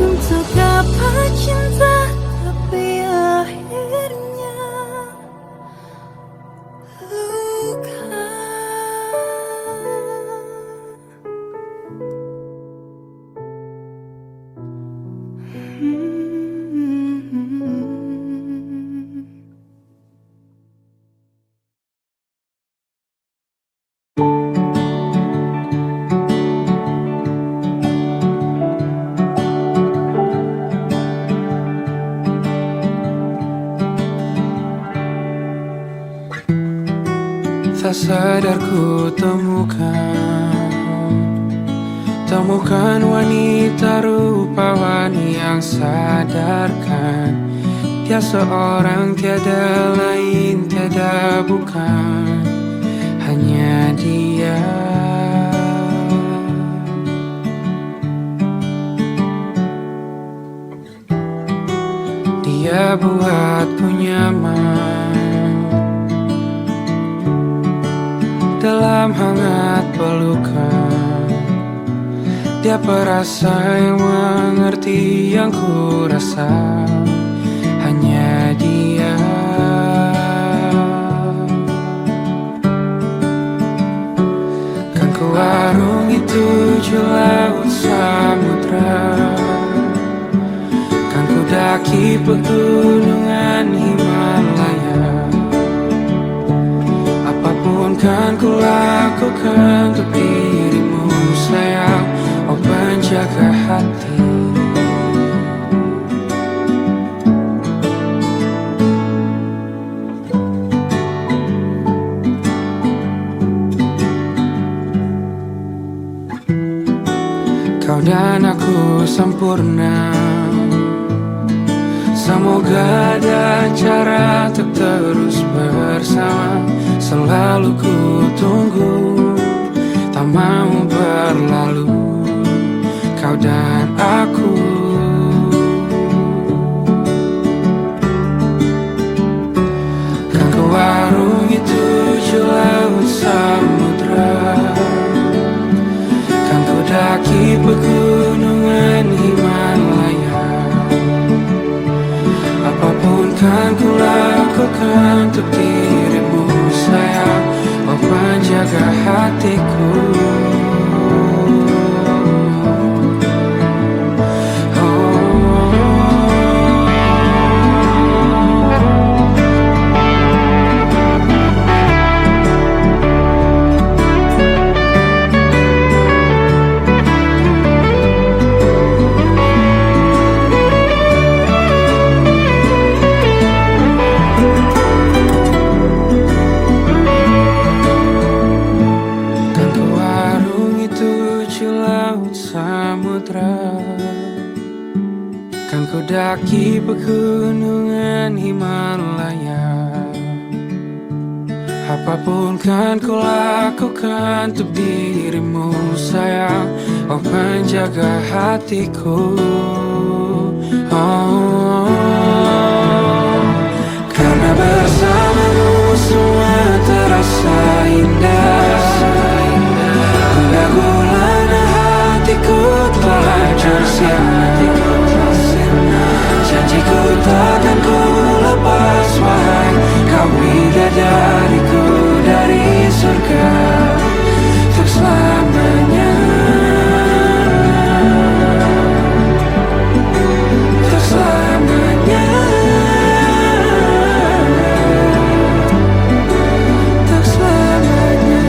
Untuk apa cinta tapi akhirnya luka. Tak sadar ku temukan wanita rupawani yang sadarkan dia seorang, tiada lain, tiada bukan, hanya dia. Dia buatku nyaman dalam hangat pelukan. Dia perasa yang mengerti yang ku rasa, hanya dia. Kan ku arungi 7 laut samudra, kan ku daki pegunungan Himalaya. Apapun kan ku lakukan untuk dirimu sayang, oh penjaga hati. Kau dan aku sempurna, semoga ada cara untuk terus bersama. Selalu ku tunggu, tak mau berlalu, kau dan aku. Kan ku arungi 7 laut samudra, kan ku daki pegunungan Himalaya. Apapun kan ku lakukan untuk dirimu sayang, oh penjaga hatiku. Kan ku daki pegunungan Himalaya. Apapun kan ku lakukan untuk dirimu sayang, oh penjaga hatiku. Oh, karena bersamamu semua terasa indah. Gundah gulana hatiku telah tersirat. Janjiku takkan ku lepas, wahai kau bidadariku dari surga untuk selamanya. Untuk selamanya. Untuk selamanya.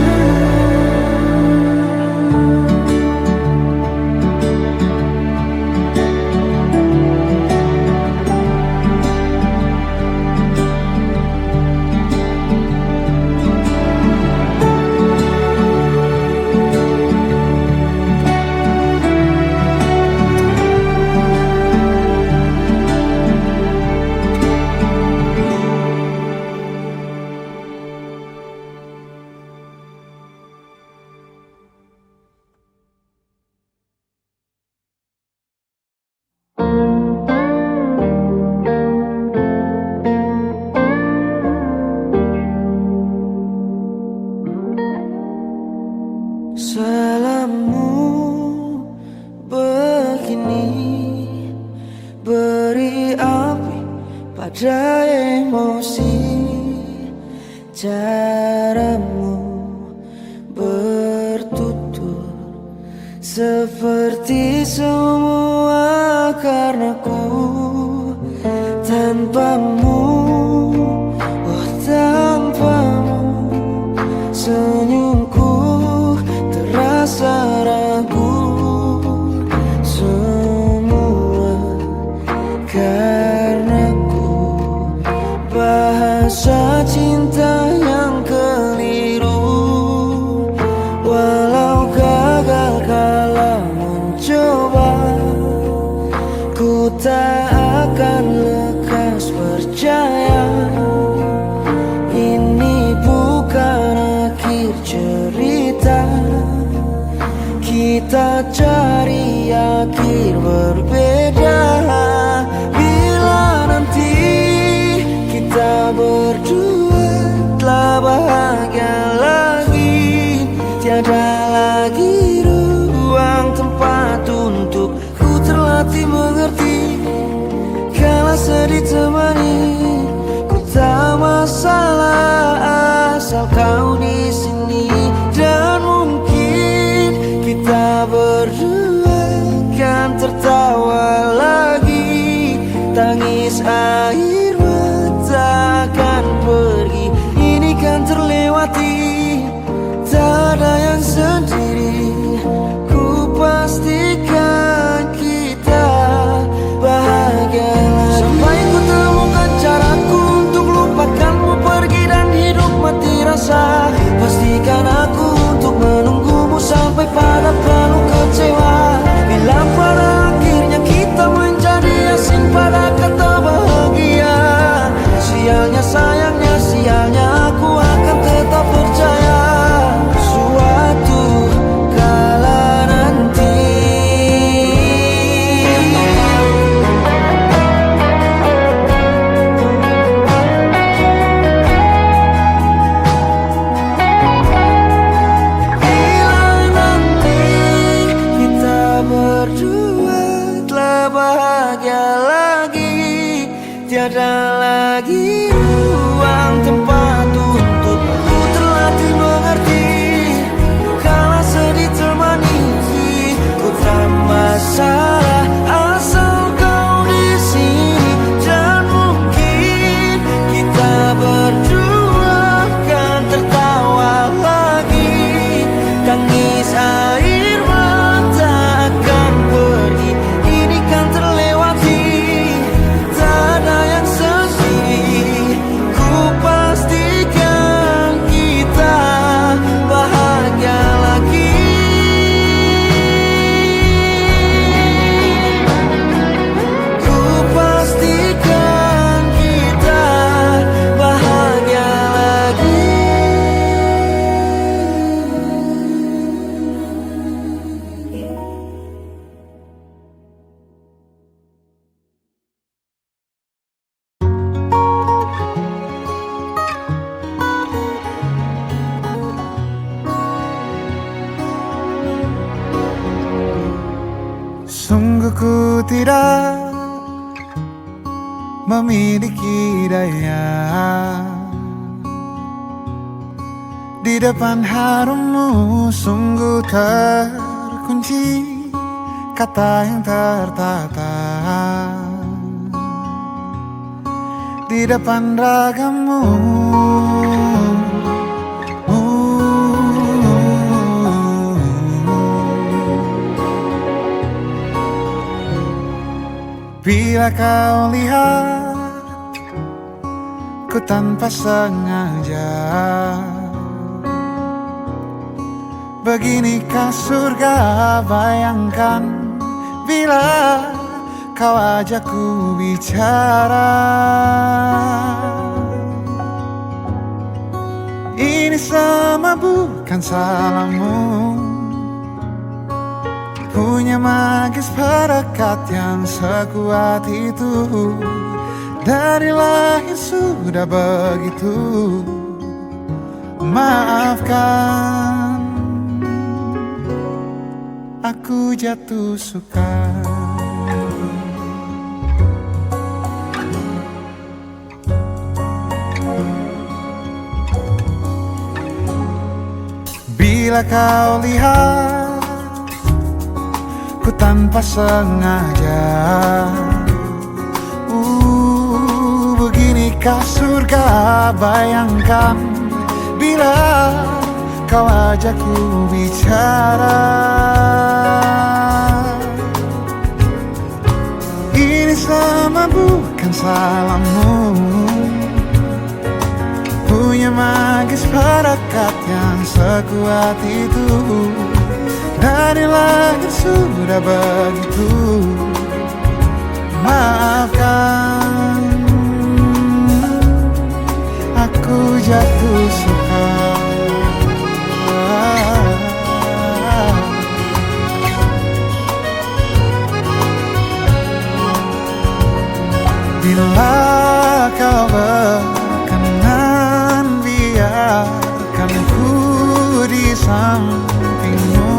Salammu begini, beri api pada emosi. Caramu bertutur seperti semua karenaku. Tanpamu, oh tanpamu, senyumku terasa ragu. Semua karenaku, bahasa cinta yang keliru. Walau gagal kala mencoba, ku tak akan lekas percaya. Ini bukan akhir cerita, kita cari akhir berbeda. Bila nanti kita berdua telah bahagia lagi, tiada lagi ruang tempat untuk ku terlatih mengerti. Kala sedih temani, ku tak masalah asal kau di sini. Dan mungkin kita berdua kan tertawa lagi, tangis air mata akan pergi. Ini kan terlewati, tak ada yang sendiri. Ku pastikan kita bahagia lagi. Sampai ku temukan caraku untuk lupakanmu pergi dan hidup mati rasa. Pastikan aku untuk menunggumu sampai pada penuh kecewa. Bila pada akhirnya kita menjadi asing pada kata bahagia, sialnya sayangnya sialnya aku akan tetap percaya. Suatu kala nanti berdua telah bahagia lagi, tiada lagi ruang tempat untuk ku terlatih mengerti. Kala sedih temani, ku tak masalah asal kau di sini. Dan mungkin kita berdua kan tertawa lagi, tangis air mata akan pergi. Ini kan terlewati, tak ada yang sendiri. Sungguh ku tidak memiliki daya di depan harummu, sungguh terkunci kata yang tertata di depan ragamu. Bila kau lihat ku tanpa sengaja, beginikah surga? Bayangkan bila kau ajak ku bicara. Ini semua bukan salahmu, punya magis perekat yang sekuat itu. Dari lahir sudah begitu. Maafkan, aku jatuh suka. Bila kau lihat ku tanpa sengaja, beginikah surga? Bayangkan bila kau ajak ku bicara. Ini semua bukan salahmu, punya magis perekat yang sekuat itu. Dari lahir sudah begitu. Maafkan, aku jatuh suka. Bila kau berkenan, biarkan ku di sampingmu.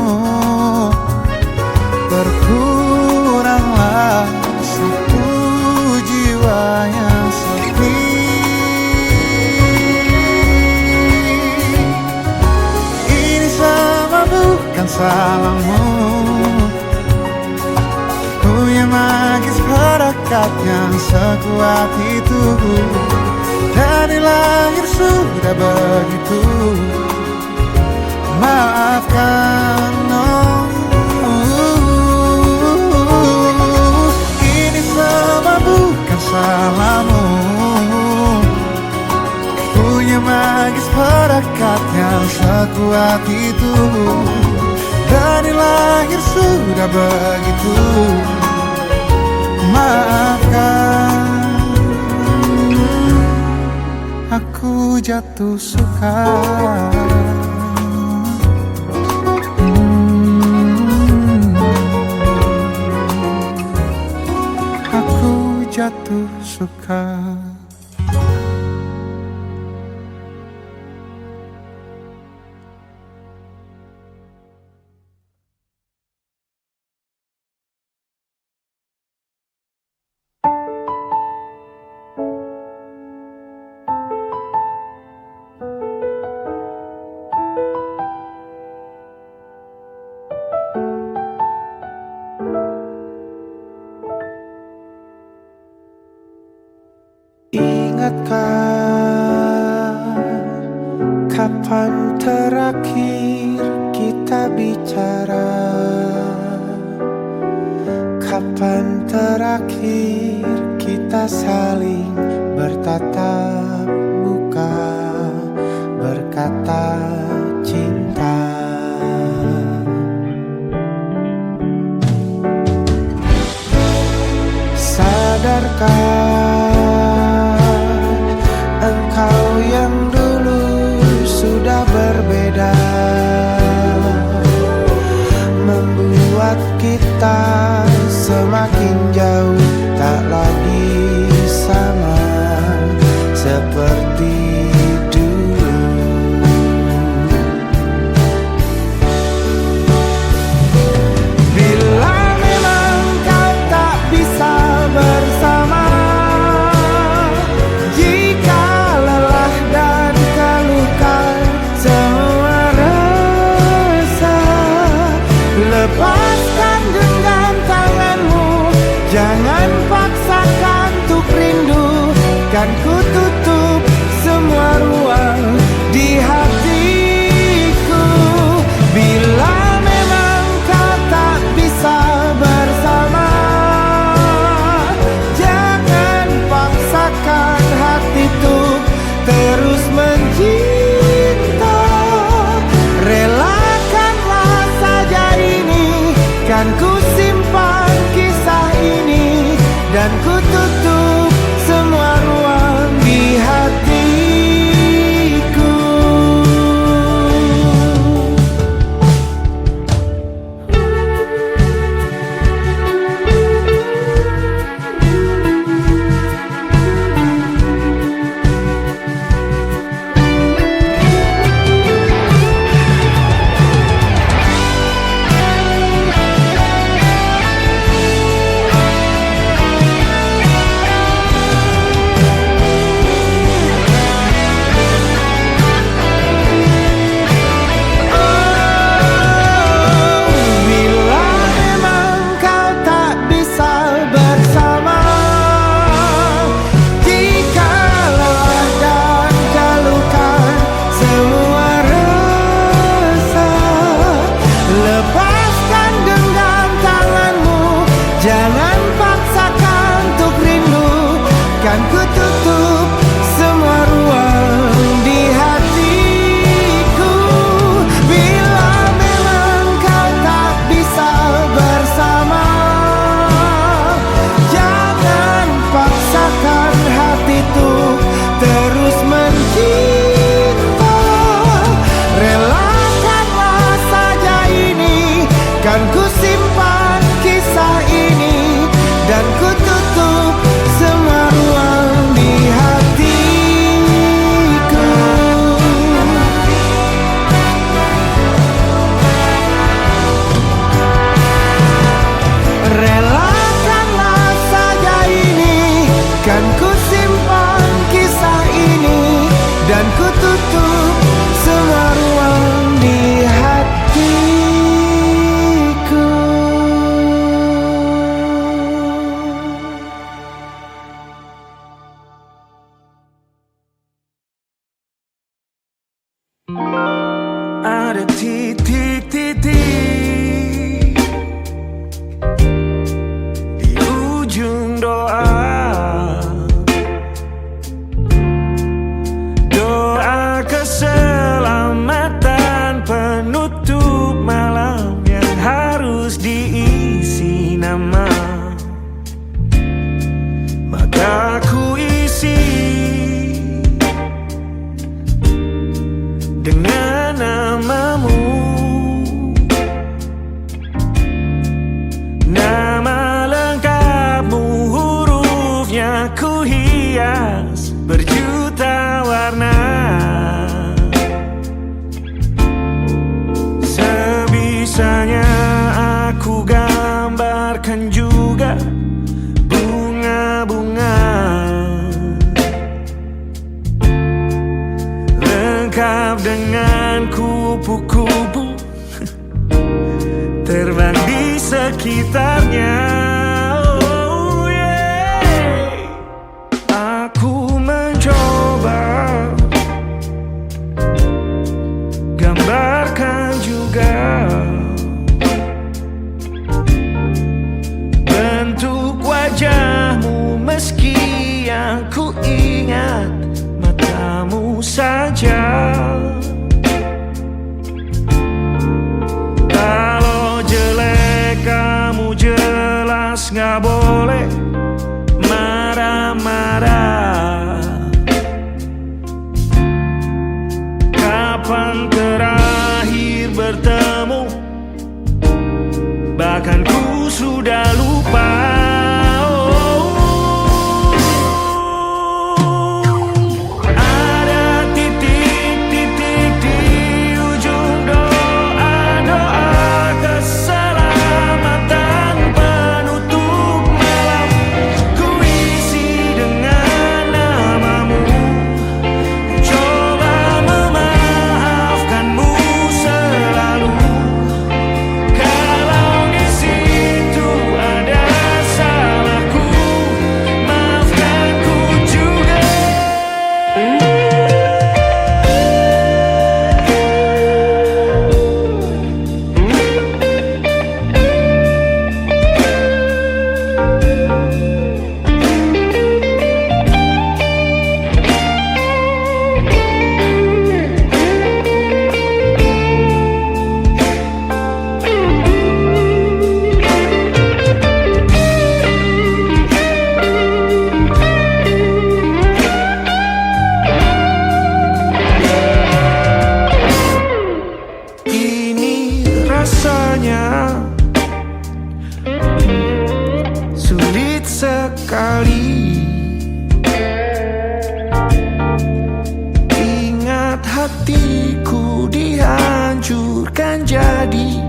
Berkuranglah satu jiwa yang sepi. Ini semua bukan salahmu, punya magis perekat yang sekuat itu. Dari lahir sudah begitu. Maafkan, ini semua bukan salahmu, punya magis perekat yang sekuat itu. Dari lahir sudah begitu. Maafkan, aku jatuh suka. Aku jatuh suka. Ingatkah kapan terakhir kita bicara? Kapan terakhir kita saling bertatap muka, berkata cinta? Sadarkah engkau yang dulu sudah berbeda, membuat kita semakin jauh, tak lagi sama seperti dulu. Bila memang kan ku tutup semua ruang di hatiku. Bila memang kau tak bisa bersama, jangan paksakan hati tuh terus mencinta. Relakanlah saja ini, kan ku simpan kisah ini, dan ku tutup semua ruang di hatiku. Jangan paksakan untuk rindu, kan ku tutup semua ruang di hatiku. Bila memang kau tak bisa bersama, jangan paksakan hati tuh terus mencinta. Relakanlah saja ini, kan ku simpan kisah ini, dan ku tutup semua ruang di hatiku. Relakanlah saja ini, kan ku simpan kisah ini, dan ku tutup semua ruang di hatiku. Ada titik-titik di ujung doa, doa keselamatan penutup malam yang harus diisi nama. Maka ku isi dengan namamu, nama lengkapmu, hurufnya ku hias berjuta warna. Sebisanya aku gambarkan juga bunga-bunga, lengkap dengan kupu-kupu terbang di sekitarnya. Oh yeah. Aku mencoba gambarkan juga bentuk wajahmu, meski yang ku ingat matamu saja. Kalau jelek kamu jelas gak boleh marah-marah. Kapan terakhir bertemu, bahkan ku sudah lupa. Kalau di situ ada kali. Ingat hatiku dihancurkan jadi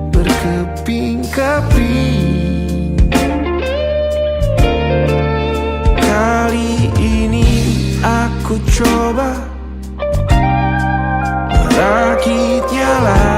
berkeping-keping. Kali ini aku coba merakitnya lagi.